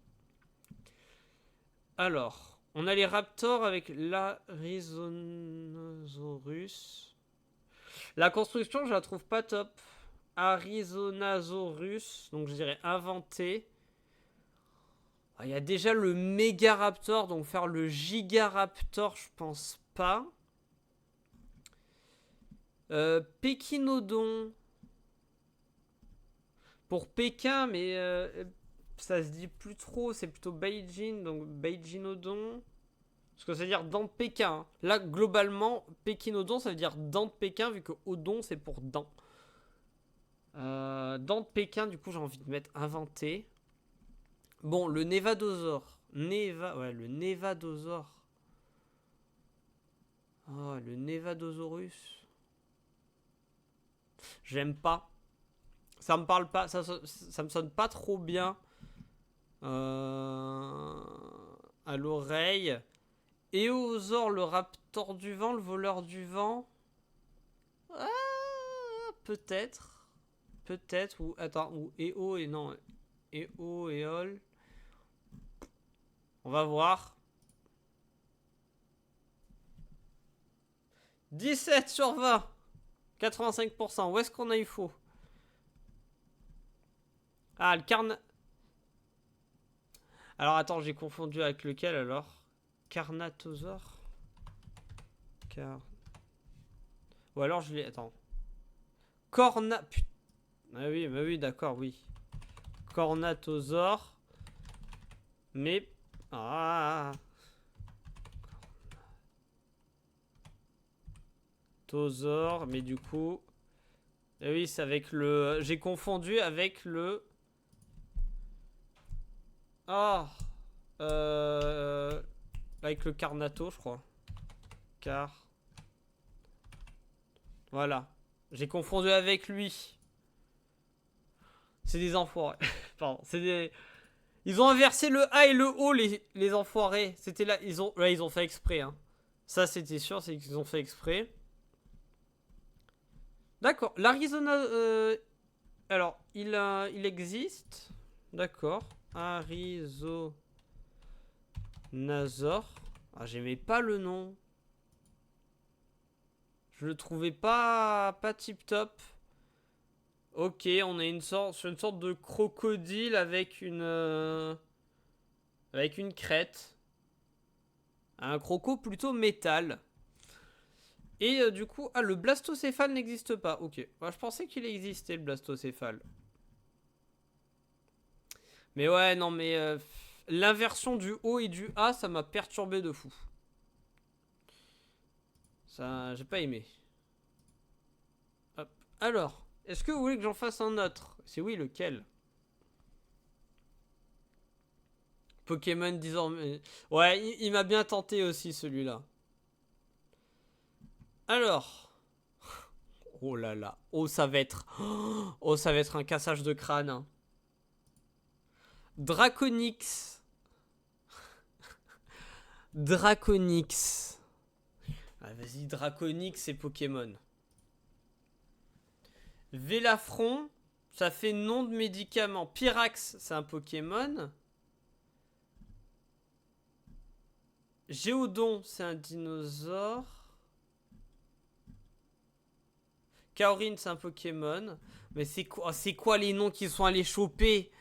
Alors, on a les raptors avec l'Arizonasaurus. La construction, je la trouve pas top. Arizonasaurus, donc je dirais inventé. Il y a déjà le Mégaraptor, donc faire le Gigaraptor, je pense pas. Pékinodon. Pour Pékin, mais ça se dit plus trop, c'est plutôt Beijing, donc Beijinodon. Parce que ça veut dire dent de Pékin. Hein. Là, globalement, Pékinodon, ça veut dire dent de Pékin, vu que odon, c'est pour dent. Dent de Pékin, du coup, j'ai envie de mettre inventé. Bon, le Nevadosaure. Ouais, le Nevadosaure. Oh, le Nevadosaurus. J'aime pas. Ça me parle pas. Ça me sonne pas trop bien. À l'oreille. Éosaure, le raptor du vent, le voleur du vent. Ah, peut-être. Peut-être. Ou attends. Ou Éo et non. Éo, Éol. On va voir. 17 sur 20. 85%. Où est-ce qu'on a eu faux? Ah, le carna... Alors, attends, j'ai confondu avec lequel, alors? Carnatosaure. Ou alors, je l'ai... Attends. Putain. Ah oui, d'accord, oui. Cornatosaure. Mais... Ah... Tosaure, mais du coup... Eh oui, c'est avec le... J'ai confondu avec le... Ah, avec le Carnato, je crois. Voilà. J'ai confondu avec lui. C'est des enfoirés. Pardon, c'est des... Ils ont inversé le A et le O, les enfoirés. C'était là, ils ont fait exprès. Hein. Ça, c'était sûr, c'est qu'ils ont fait exprès. D'accord. L'Arizona... Alors, il existe. D'accord. Arizonazor. Ah, j'aimais pas le nom. Je le trouvais pas tip top. Ok, on est sur une sorte de crocodile avec une crête. Un croco plutôt métal. Et du coup, ah, le blastocéphale n'existe pas. Ok, bah, je pensais qu'il existait le blastocéphale. Mais ouais, non, mais l'inversion du O et du A, ça m'a perturbé de fou. Ça, j'ai pas aimé. Hop. Alors, est-ce que vous voulez que j'en fasse un autre? Si oui, lequel? Pokémon 10 ans. Ouais, il m'a bien tenté aussi celui-là. Alors. Oh là là. Oh, ça va être. Oh, ça va être un cassage de crâne. Hein. Draconix. Draconix. Ah, vas-y, Draconix, c'est Pokémon. Vélafron, ça fait nom de médicament. Pyrax, c'est un Pokémon. Géodon, c'est un dinosaure. Kaorin, c'est un Pokémon. Mais c'est quoi les noms qu'ils sont allés choper?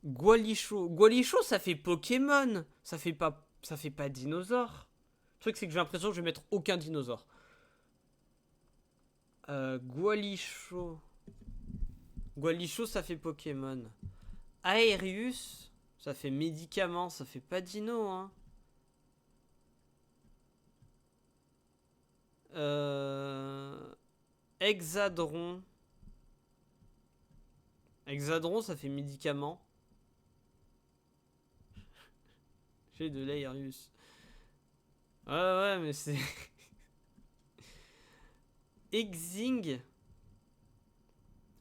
Gualicho. Gualicho, ça fait Pokémon. Ça fait pas dinosaure. Le truc, c'est que j'ai l'impression que je vais mettre aucun dinosaure. Gualicho. Gualicho, ça fait Pokémon. Aerius, ça fait médicament. Ça fait pas dino, hein. Hexadron. Hexadron, ça fait médicament. J'ai de l'Aerius. Ouais, mais c'est... Exing.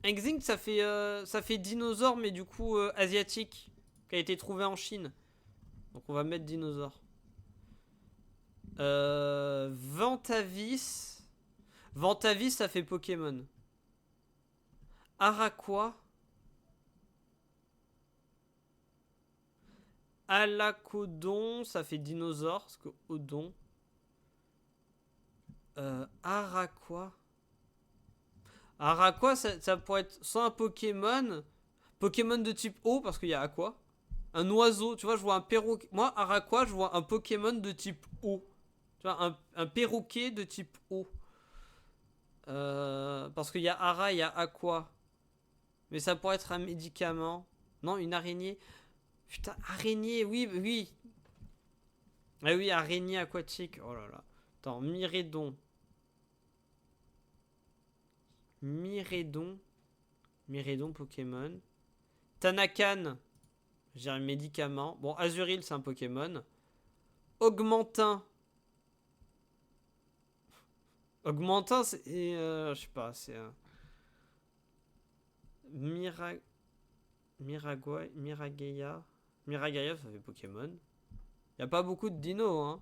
Exing, ça fait dinosaure, mais du coup asiatique. Qui a été trouvé en Chine. Donc on va mettre dinosaure. Ventavis. Ventavis, ça fait Pokémon. Araqua. Alacodon, ça fait dinosaure, parce que Odon. Araqua. Araqua, ça pourrait être soit un Pokémon de type eau, parce qu'il y a Aqua. Un oiseau, tu vois, je vois un perroquet. Moi, Araqua, je vois un Pokémon de type eau. Tu vois, un perroquet de type eau. Parce qu'il y a Ara, il y a Aqua. Mais ça pourrait être un médicament. Non, une araignée. Putain, araignée, oui, oui. Ah oui, araignée aquatique. Oh là là. Attends, Myrédon. Myrédon. Myrédon Pokémon. Tanakan. J'ai un médicament. Bon, Azuril, c'est un Pokémon. Augmentin. Augmentin, c'est... je sais pas, c'est un... Miragaia. Miragaia, ça fait Pokémon. Y a pas beaucoup de dinos,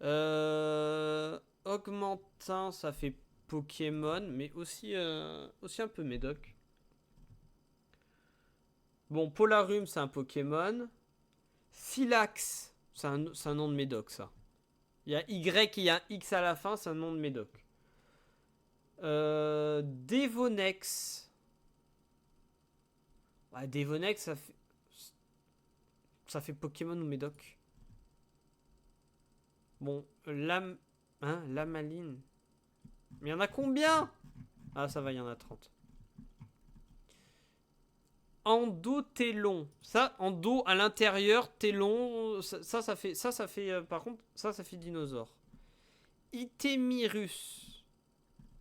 hein. Augmentin, ça fait Pokémon, mais aussi un peu Médoc. Bon, Polarum, c'est un Pokémon. Phylax, c'est un nom de Médoc, ça. Il y a Y et il y a un X à la fin, c'est un nom de Médoc. Devonex. Ouais, Devonex, ça fait Pokémon ou Médoc. Bon, Lamaline. Mais il y en a combien? Ah, ça va, il y en a 30. Endotélon. Ça, endo à l'intérieur, télon, ça fait, par contre, ça fait dinosaure. Itémirus.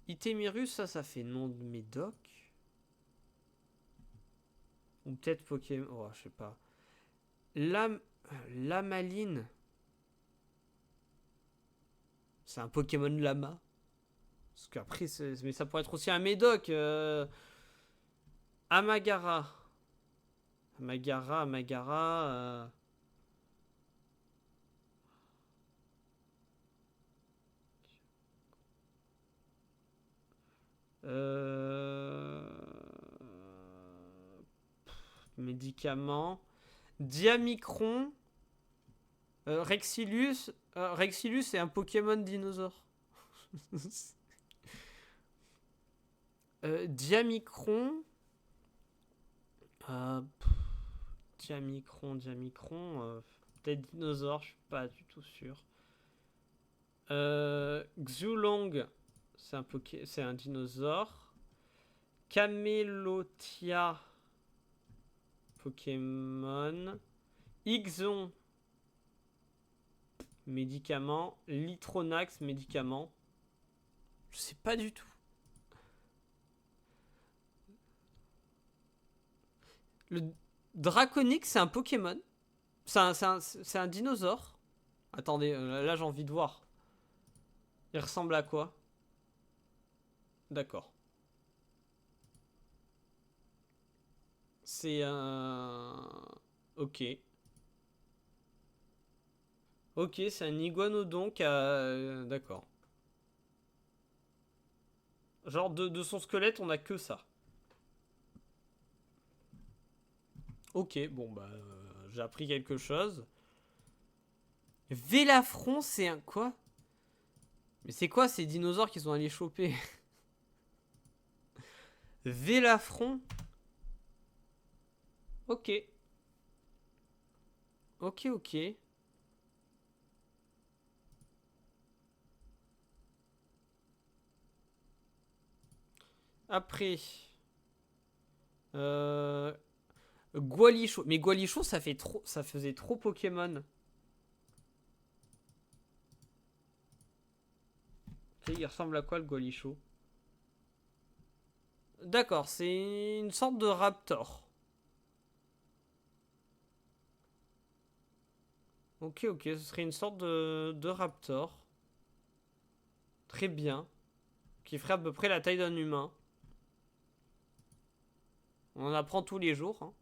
Itémirus, ça fait nom de Médoc. Ou peut-être Pokémon, oh, je sais pas. Lamaline. C'est un Pokémon lama. Parce qu'après, mais ça pourrait être aussi un Médoc. Amagara. Amagara. Médicaments. Diamicron. Rexilus. Rexilus, c'est un Pokémon dinosaure. Diamicron. Diamicron. Peut-être dinosaure, je suis pas du tout sûr. Xulong, c'est un dinosaure. Camelotia, Pokémon. Ixon, médicament. Litronax, médicament. Je sais pas du tout. Le Draconix, c'est un Pokémon. C'est un dinosaure. Attendez, là j'ai envie de voir. Il ressemble à quoi? D'accord. C'est un... Ok. Ok, c'est un iguanodon qui a... D'accord. Genre de son squelette, on a que ça. Ok, bon bah... j'ai appris quelque chose. Vélafron, c'est un quoi? Mais c'est quoi ces dinosaures qu'ils sont allés choper? Vélafron. Ok. Ok. Après. Gualicho. Mais Gualicho, ça faisait trop Pokémon. Il ressemble à quoi le Gualicho? D'accord, c'est une sorte de raptor. Ok, ce serait une sorte de raptor. Très bien. Qui ferait à peu près la taille d'un humain. On en apprend tous les jours. Hein.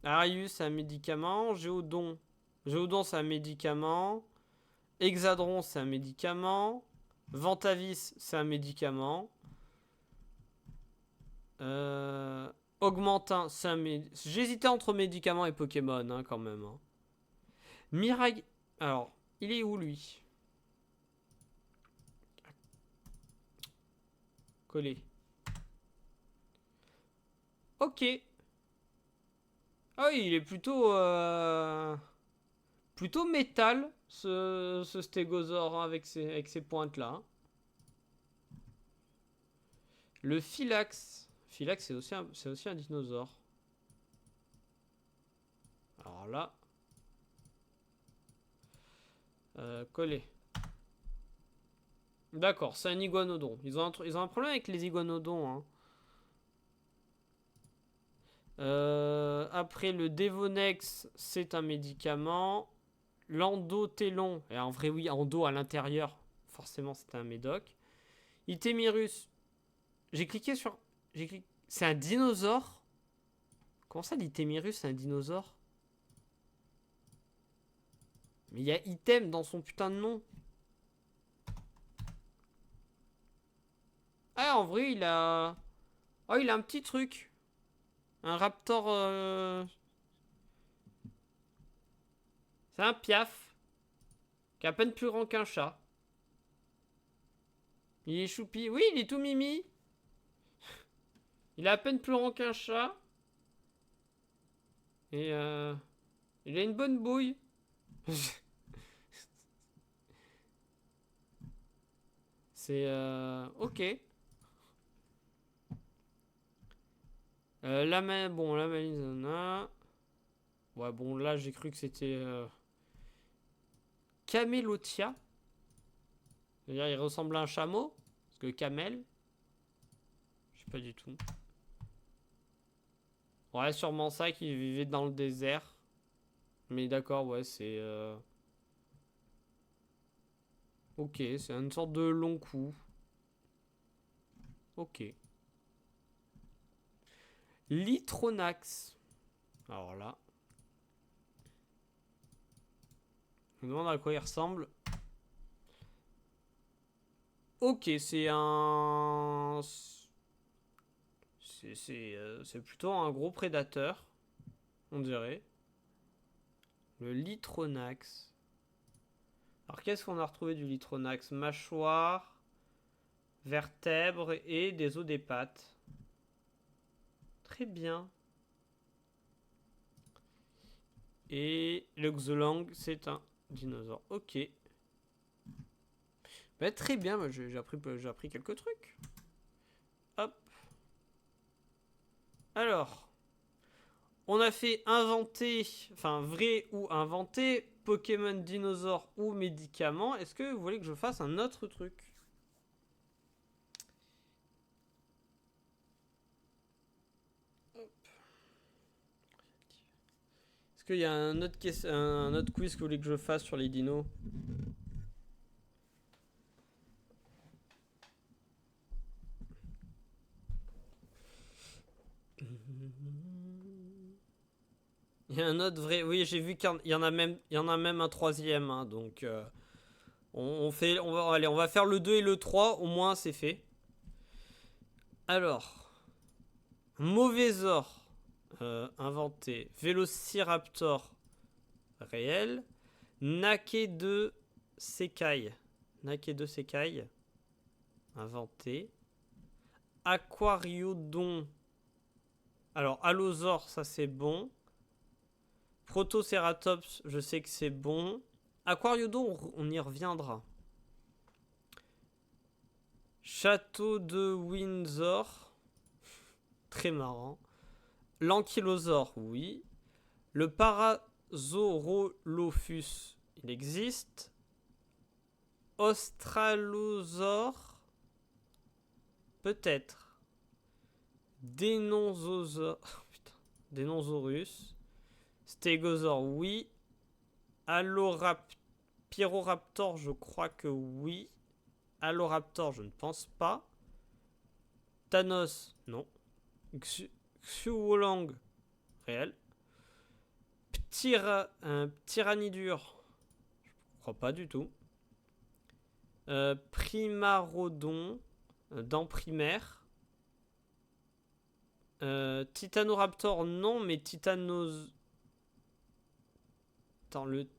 Arius, c'est un médicament. Géodon, c'est un médicament. Hexadron, c'est un médicament. Ventavis, c'est un médicament. Augmentin, c'est un médicament. J'hésitais entre médicaments et Pokémon, hein, quand même. Hein. Mirag... Alors, il est où, lui? Collé. Ok. Ah oui, il est plutôt... plutôt métal, ce stégosaure, hein, avec ses pointes-là. Hein. Le Philax. Philax, c'est aussi un dinosaure. Alors là... collé. D'accord, c'est un iguanodon. Ils ont un problème avec les iguanodons. Hein. Après, le Devonex, c'est un médicament. L'endothelon, et en vrai, oui, endo à l'intérieur. Forcément, c'est un médoc. Itemirus. J'ai cliqué sur... C'est un dinosaure? Comment ça, l'Itemirus, c'est un dinosaure? Mais il y a item dans son putain de nom. Ah, en vrai, il a... Oh, il a un petit truc. Un raptor... C'est un piaf. Qui est à peine plus grand qu'un chat. Il est choupi. Oui, il est tout mimi. Il est à peine plus grand qu'un chat. Et il a une bonne bouille. C'est... ok. La maline... Ouais, bon, là, j'ai cru que c'était... Camélotia. C'est-à-dire, il ressemble à un chameau. Parce que camel... Je sais pas du tout. Ouais, sûrement ça, qui vivait dans le désert. Mais d'accord, ouais, c'est... Ok, c'est une sorte de long cou. Ok. Litronax. Alors là. Je me demande à quoi il ressemble. Ok, c'est un... C'est plutôt un gros prédateur. On dirait. Le Litronax. Alors qu'est-ce qu'on a retrouvé du Litronax? Mâchoire, vertèbres et des os des pattes. Très bien. Et le Xolang, c'est un dinosaure. Ok. Bah, très bien, j'ai appris quelques trucs. Hop. Alors. On a fait inventer, enfin vrai ou inventé, Pokémon, dinosaure ou médicament. Est-ce que vous voulez que je fasse un autre truc? Est-ce qu'il y a un autre quiz que vous voulez que je fasse sur les dinos? Il y a un autre vrai... Oui, j'ai vu qu'il y en a même un troisième. Hein, donc, on va faire le 2 et le 3. Au moins, c'est fait. Alors. Mauvaisor. Inventé. Vélociraptor. Réel. Nake2 Sekai. Nake2 Sekai. Inventé. Aquariodon. Alors, Allosaure, ça c'est bon. Protoceratops, je sais que c'est bon. Aquariodon, on y reviendra. Château de Windsor. Très marrant. L'ankylosaure, oui. Le Parasaurolophus, il existe. Australosaure. Peut-être. Dénonsaurus. Dénonsaurus. Stégosaure, oui. Pyroraptor, je crois que oui. Alloraptor, je ne pense pas. Thanos, non. Xuolang, réel. Tyrannidure, je crois pas du tout. Primarodon, dent primaire. Titanoraptor, non, mais Titanos... Attends, le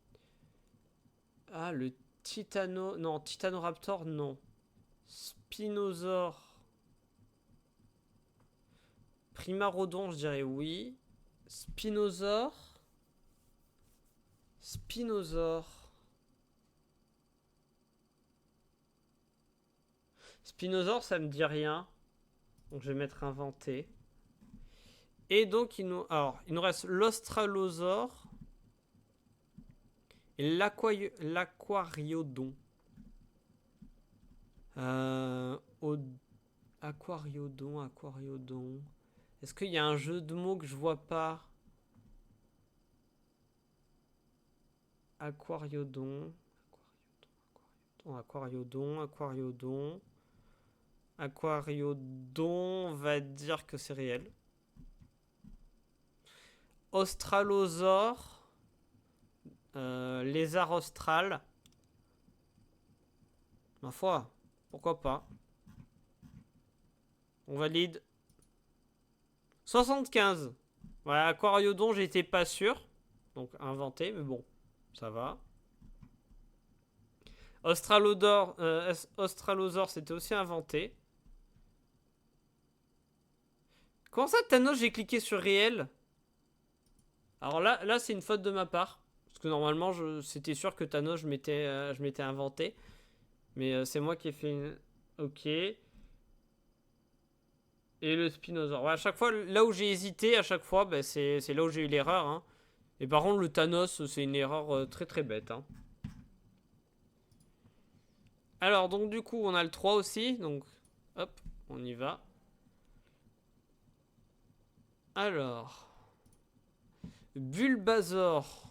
Titano... Non, Titanoraptor, non. Spinosaure. Primarodon, je dirais oui. Spinosaure. Spinosaure. Spinosaure, ça me dit rien. Donc je vais mettre inventé. Et donc il nous reste l'Australosaure et l'Aquariodon. Aquariodon. Est-ce qu'il y a un jeu de mots que je vois pas? Aquariodon. Aquariodon, on va dire que c'est réel. Australosaure. Lézard austral. Ma foi, pourquoi pas. On valide. 75. Voilà, Aquariodon, j'étais pas sûr. Donc inventé, mais bon, ça va. Australosaure, c'était aussi inventé. Comment ça, Thanos, j'ai cliqué sur réel? Alors là c'est une faute de ma part. Parce que normalement, c'était sûr que Thanos, je m'étais inventé. Mais c'est moi qui ai fait une... Ok. Et le Spinosaure. Ouais, à chaque fois, là où j'ai hésité, à chaque fois, bah, c'est là où j'ai eu l'erreur. Hein. Et par contre, le Thanos, c'est une erreur très très bête. Hein. Alors, donc du coup, on a le 3 aussi. Donc, hop, on y va. Alors... Bulbasaure.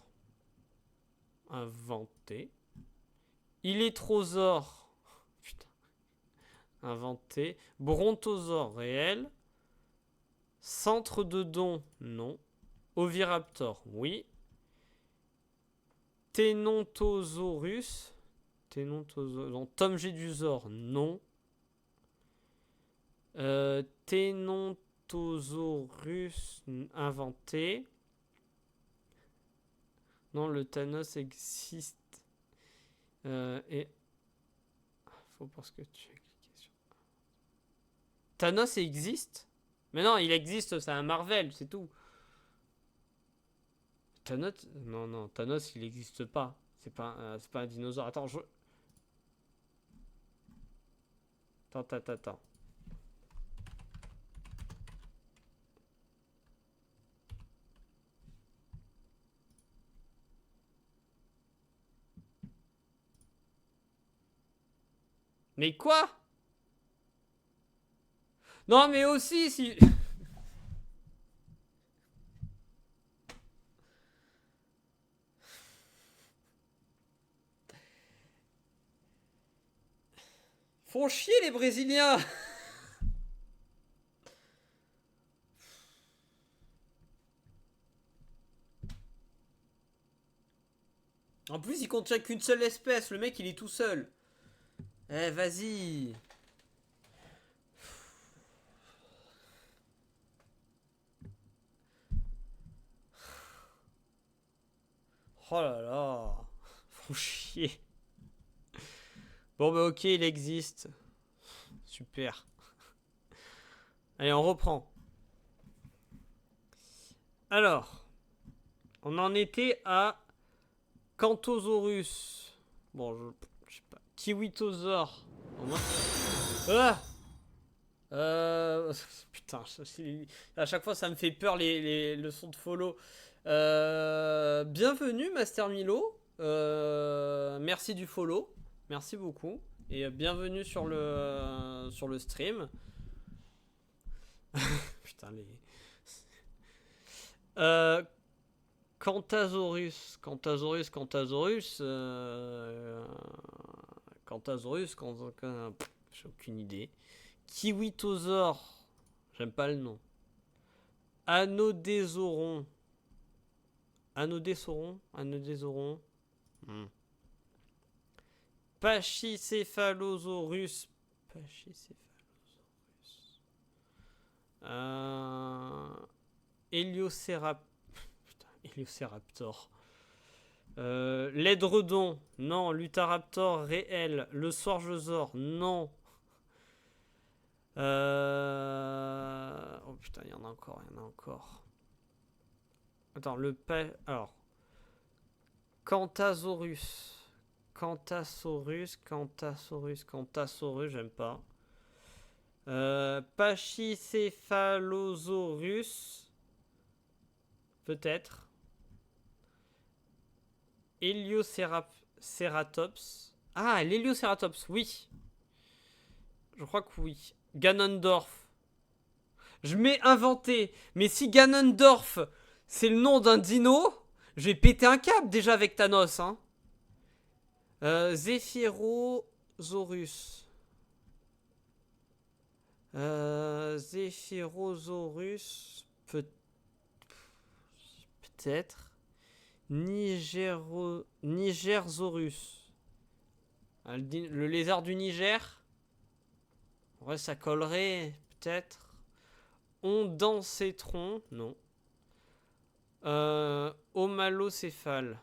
Inventé. Illétrosaure. Putain. Inventé. Brontosaure, réel. Centre de don, non. Oviraptor, oui. Tenontosaurus. Non. Tomgédusaure, non. Tenontosaurus, inventé. Non, le Thanos existe. Et... Faut parce que tu as cliqué sur... Thanos existe? Mais non, il existe, c'est un Marvel, c'est tout. Thanos... Non, Thanos, il n'existe pas. C'est pas un dinosaure. Attends, Attends. Mais quoi? Non, mais aussi, si... Font chier les Brésiliens. En plus, il contient qu'une seule espèce. Le mec, il est tout seul. Eh, vas-y. Oh là là. Font chier. Bon, bah ok, il existe. Super. Allez, on reprend. Alors. On en était à... Canthosaurus. Bon, je sais pas. Kiwitosaure. Putain, à chaque fois ça me fait peur les leçons de follow. Bienvenue Master Milo. Merci du follow. Merci beaucoup. Et bienvenue sur le stream. Putain, Canthosaurus, j'ai aucune idée. Kiwitosaure, j'aime pas le nom. Anodésauron. Pachycéphalosaurus. Héliocéraptor. L'édredon, non. Lutharaptor, réel. Le Sorgosaure, non. Oh putain, il y en a encore. Attends, alors. Cantasaurus. Cantasaurus, j'aime pas. Pachycephalosaurus. Peut-être. Helioceratops. Ah, l'Helioceratops, oui. Je crois que oui. Ganondorf. Je m'ai inventé. Mais si Ganondorf, c'est le nom d'un dino, je vais péter un câble déjà avec Thanos. Hein. Zephyrosaurus. Zephyrosaurus. Peut-être. Nigersaurus. Le lézard du Niger. En vrai, ça collerait, peut-être. Ondancétron, non. Homalocéphale.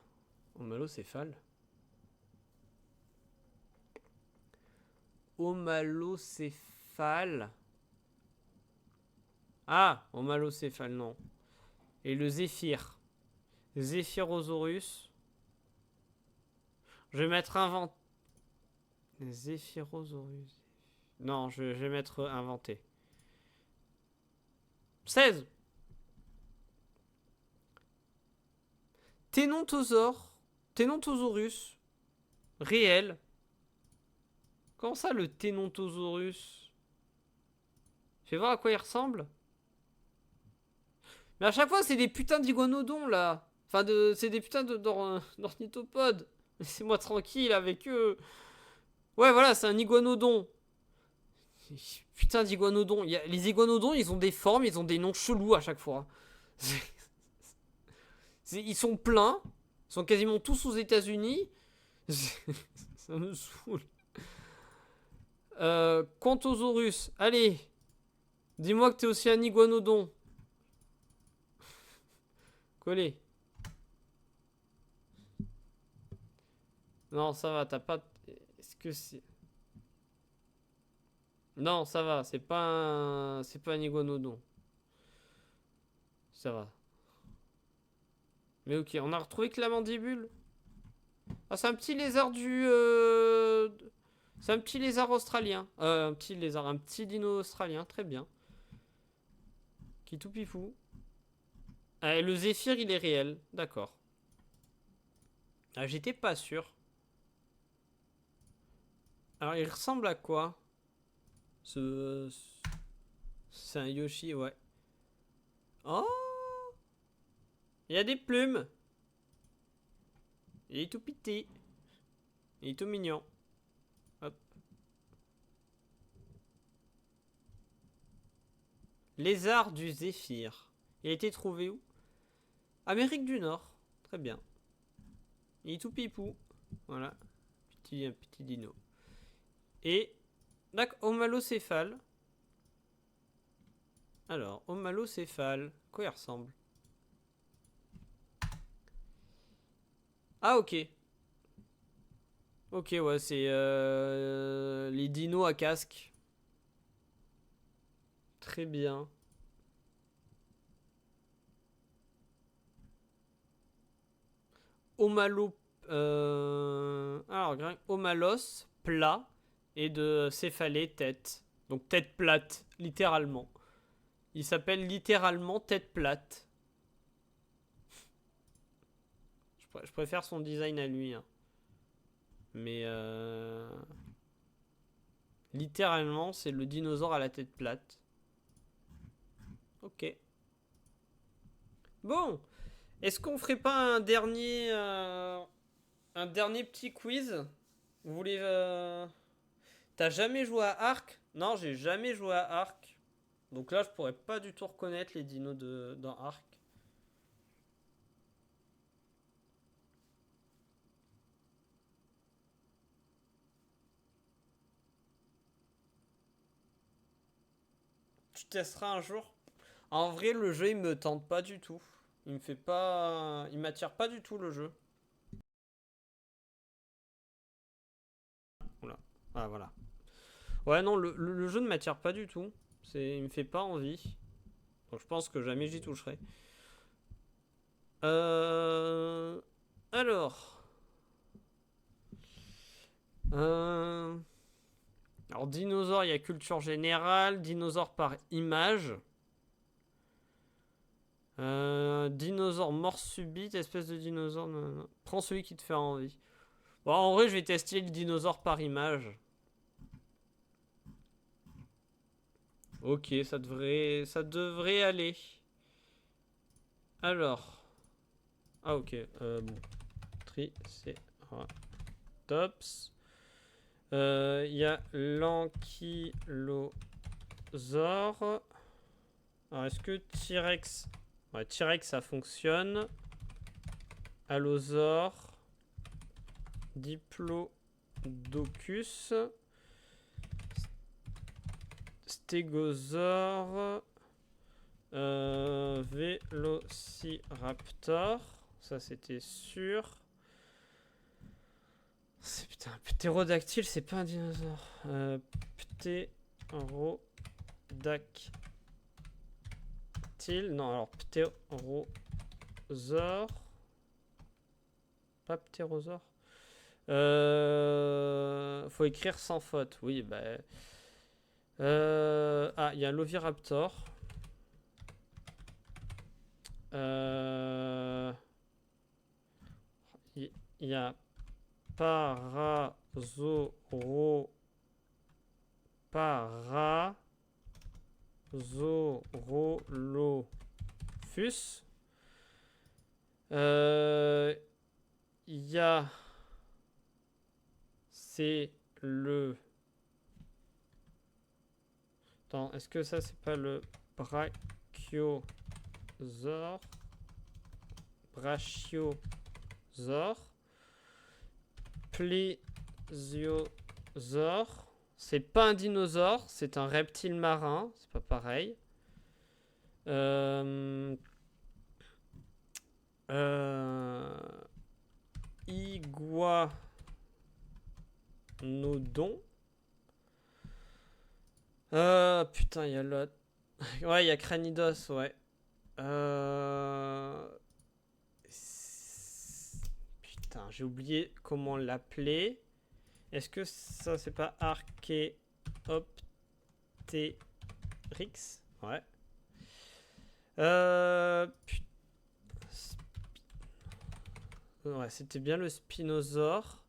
Homalocéphale. Homalocéphale. Ah, homalocéphale, non. Et le zéphyr. Zephyrosaurus. Je vais mettre inventé. Zephyrosaurus. Non, je vais mettre inventé. 16. Ténontosaurus. Réel. Comment ça, le Ténontosaurus? Fais voir à quoi il ressemble. Mais à chaque fois, c'est des putains d'iguanodons, là. Enfin, c'est des putains d'ornithopodes. Laissez-moi tranquille avec eux. Ouais, voilà, c'est un iguanodon. Putain d'iguanodons. Les iguanodons, ils ont des formes, ils ont des noms chelous à chaque fois. Ils sont pleins. Ils sont quasiment tous aux États-Unis. Ça me saoule. Quantosaurus. Allez. Dis-moi que t'es aussi un iguanodon. Collé. Non, ça va, t'as pas... Est-ce que c'est... Non, ça va, c'est pas un iguanodon. Ça va. Mais ok, on a retrouvé que la mandibule. Ah, c'est un petit lézard c'est un petit lézard australien. Un petit dino australien, très bien. Qui tout pifou. Ah, le zéphyr, il est réel, d'accord. Ah, j'étais pas sûr. Alors, il ressemble à quoi? C'est un Yoshi, ouais. Oh! Il y a des plumes. Il est tout petit. Il est tout mignon. Hop. Lézard du Zéphyr. Il a été trouvé où? Amérique du Nord. Très bien. Il est tout pipou. Voilà. Un petit dino. Et... D'accord, homalocéphale. Alors, homalocéphale. Quoi il ressemble? Ah, ok. Ok, ouais, c'est les dinos à casque. Très bien. Alors, homalos, plat, et de céphalée, tête. Donc tête plate, littéralement. Il s'appelle littéralement tête plate. Je préfère son design à lui. Hein. Mais littéralement, c'est le dinosaure à la tête plate. Ok. Bon. Est-ce qu'on ferait pas un dernier petit quiz? Vous voulez... T'as jamais joué à Ark? Non, j'ai jamais joué à Ark. Donc là, je pourrais pas du tout reconnaître les dinos dans Ark. Tu testeras un jour? En vrai, le jeu, il me tente pas du tout. Il me fait pas... Il m'attire pas du tout, le jeu. Oula. Ah, voilà. Ouais, non, le jeu ne m'attire pas du tout. Il me fait pas envie. Donc je pense que jamais j'y toucherai. Alors. Alors, dinosaure, il y a culture générale. Dinosaure par image. Dinosaure mort subite, espèce de dinosaure. Non. Prends celui qui te fait envie. Bon, en vrai, je vais tester le dinosaure par image. Ok, ça devrait aller. Alors. Ah, ok. Bon. Triceratops. Il y a l'ankylosaure. Alors, est-ce que T-Rex... Ouais, T-Rex, ça fonctionne. Allosaure. Diplodocus. Stégosaure. Vélociraptor. Ça, c'était sûr. Putain, ptérodactyle, c'est pas un dinosaure. Ptérodactyle. Non, alors ptérosaure. Pas ptérosaure. Faut écrire sans faute. Oui, bah. Ah, il y a l'oviraptor. Il y a Parasaurolophus. Il y a... C'est le... Attends, est-ce que ça, c'est pas le brachiosaure? Brachiosaure. Plésiosaure. C'est pas un dinosaure, c'est un reptile marin. C'est pas pareil. Iguanodon. Putain, il y a l'autre. Ouais, il y a Cranidos, ouais. Putain, j'ai oublié comment l'appeler. Est-ce que ça, c'est pas Archaeopteryx? Ouais. Ouais, c'était bien le Spinosaure.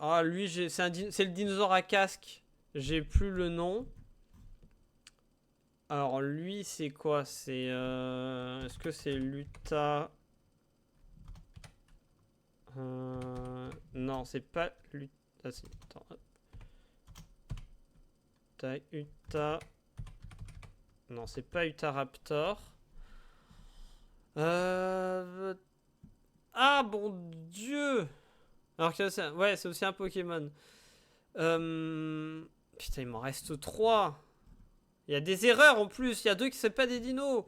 Ah, lui, c'est le dinosaure à casque. J'ai plus le nom. Alors, lui, c'est quoi? C'est... Est-ce que c'est l'Utah? Non, c'est pas l'Utah. Ah, si, attends. Utah. Non, c'est pas Utahraptor. Ah, bon Dieu! Alors que c'est... Ouais, c'est aussi un Pokémon. Putain, il m'en reste 3. Il y a des erreurs en plus. Il y a 2 qui sont pas des dinos.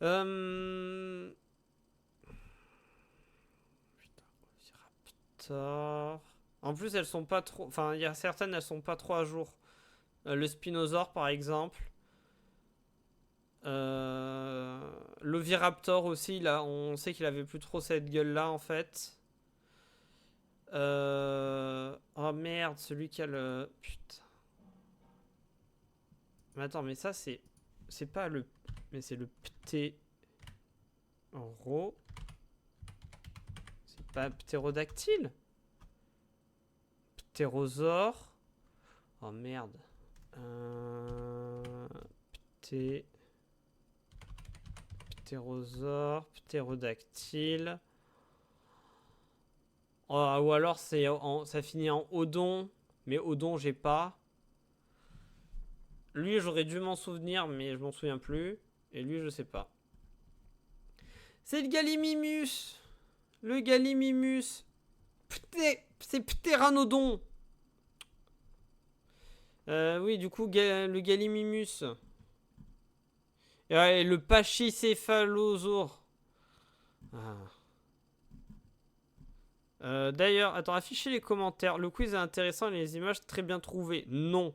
Putain, Raptor. En plus, elles sont pas trop... Enfin, il y a certaines, elles sont pas trop à jour. Le Spinosaure, par exemple. L'Oviraptor aussi, là, on sait qu'il avait plus trop cette gueule-là, en fait. Oh merde, celui qui a le... Putain. Mais attends, mais ça, c'est pas le... Mais c'est le ptéro... C'est pas ptérodactyle? Ptérosaure. Oh merde. Ptérosaure, ptérodactyle. Oh, ou alors ça finit en odon. Mais odon, j'ai pas. Lui, j'aurais dû m'en souvenir, mais je m'en souviens plus. Et lui, je sais pas. C'est le Gallimimus. Le Gallimimus. C'est Pteranodon. Oui, du coup, le Gallimimus. Et le Pachycéphalosaure. Ah. D'ailleurs, attends, affichez les commentaires. Le quiz est intéressant et les images très bien trouvées. Non.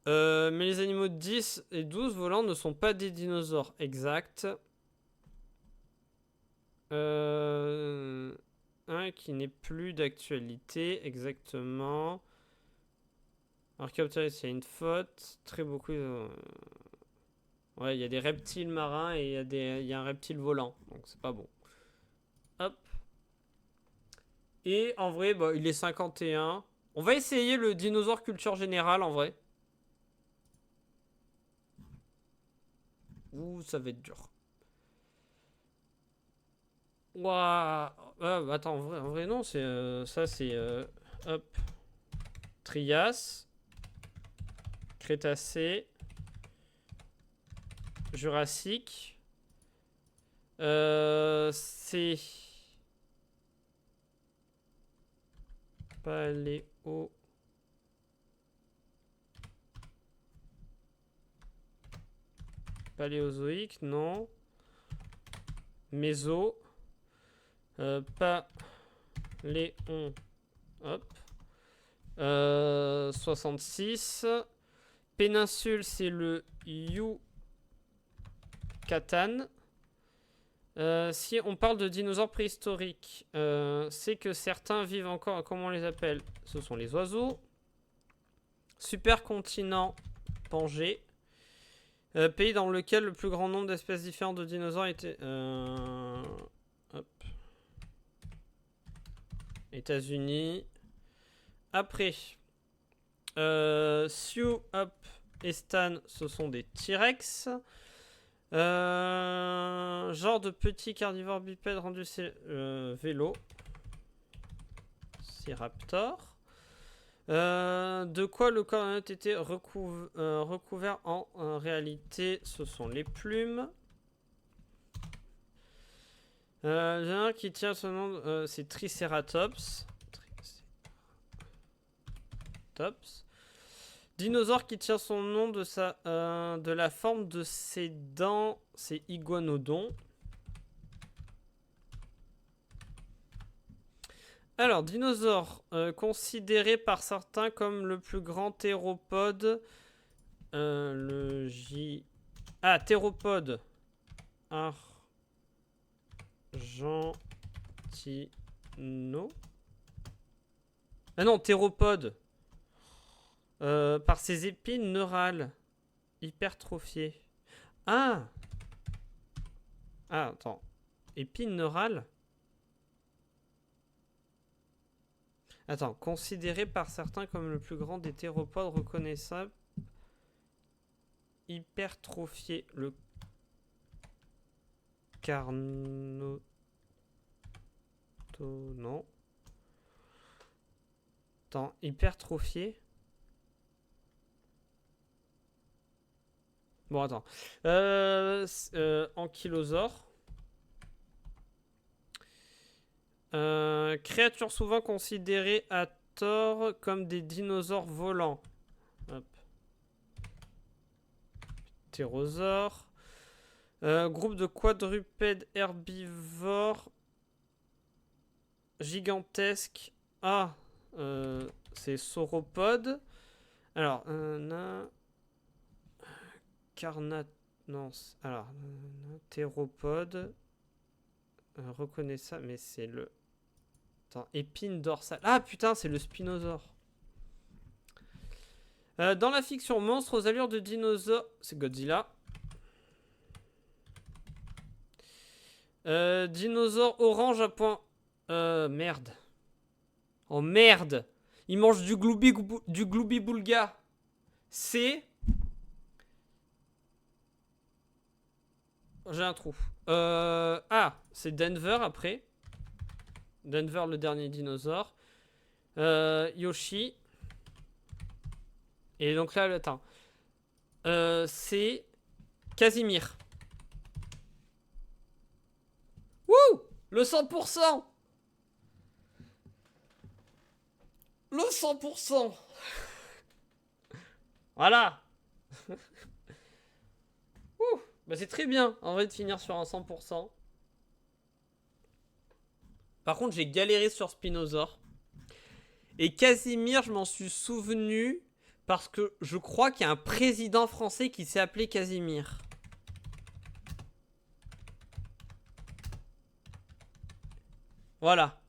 Mais les animaux 10 et 12 volants ne sont pas des dinosaures. Exact. Un qui n'est plus d'actualité. Exactement. Archaeopteryx, il y a une faute. Très beaucoup. Ouais, il y a des reptiles marins et il y a un reptile volant. Donc c'est pas bon. Hop. Et en vrai, bah, il est 51. On va essayer le dinosaure culture générale en vrai. Ouh, ça va être dur. Waouh. Attends, en vrai non, c'est ça c'est hop. Trias, Crétacé, Jurassique. C'est Paléo. Paléozoïque, non. Méso. Paléon. Hop. 66. Péninsule, c'est le Yucatan. Si on parle de dinosaures préhistoriques, c'est que certains vivent encore. Comment on les appelle? Ce sont les oiseaux. Supercontinent Pangée. Pays dans lequel le plus grand nombre d'espèces différentes de dinosaures était. Hop. États-Unis. Après. Sioux, Hop et Stan, ce sont des T-Rex. Genre de petits carnivores bipèdes rendus vélo. C'est Raptor. De quoi le corps était recouvert en réalité, ce sont les plumes. Un qui tient son nom, c'est Triceratops. Dinosaure qui tient son nom de la forme de ses dents, c'est Iguanodon. Alors, dinosaure considéré par certains comme le plus grand théropode. Théropode. Argentino. Ah non, théropode. Par ses épines neurales hypertrophiées. Ah, attends. Épines neurales. Attends, considéré par certains comme le plus grand des théropodes reconnaissables. Hypertrophié. Le Carnoto. Non. Attends, hypertrophié. Bon, attends. Ankylosaure. Créatures souvent considérées à tort comme des dinosaures volants. Hop. Ptérosaure. Groupe de quadrupèdes herbivores gigantesques. Ah, c'est sauropodes. Alors, non, alors, théropode. Reconnaissable, mais c'est le. Attends, épine dorsale. Ah putain, c'est le spinosaure. Dans la fiction, monstre aux allures de dinosaure. C'est Godzilla. Dinosaure orange à point. Merde. Oh merde. Il mange du gloubi-boulga. C'est. J'ai un trou. C'est Denver après. Denver, le dernier dinosaure. Yoshi. Et donc là, attends. C'est Casimir. Wouh! Le 100%! Le 100%! Voilà! Ouh! Bah c'est très bien, en vrai, de finir sur un 100%. Par contre, j'ai galéré sur Spinosaure. Et Casimir, je m'en suis souvenu Parce que je crois qu'il y a un président français qui s'est appelé Casimir. Voilà.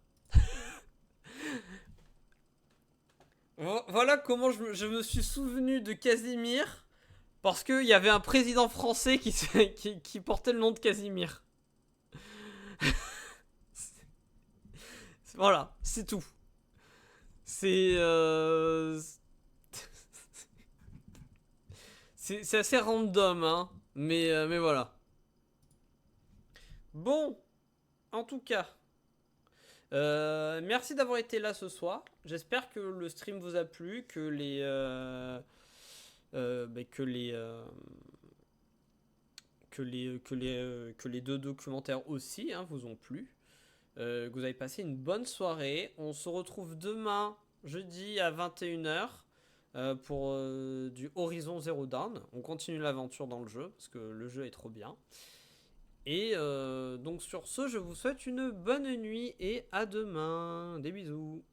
Voilà comment je me suis souvenu de Casimir. Parce qu'il y avait un président français qui portait le nom de Casimir. Voilà, c'est tout. C'est c'est assez random, hein. Mais voilà. Bon, en tout cas, merci d'avoir été là ce soir. J'espère que le stream vous a plu, que les deux documentaires aussi hein, vous ont plu. Que vous avez passé une bonne soirée. On se retrouve demain, jeudi à 21h pour du Horizon Zero Dawn. On continue l'aventure dans le jeu parce que le jeu est trop bien. Et donc sur ce, je vous souhaite une bonne nuit et à demain. Des bisous.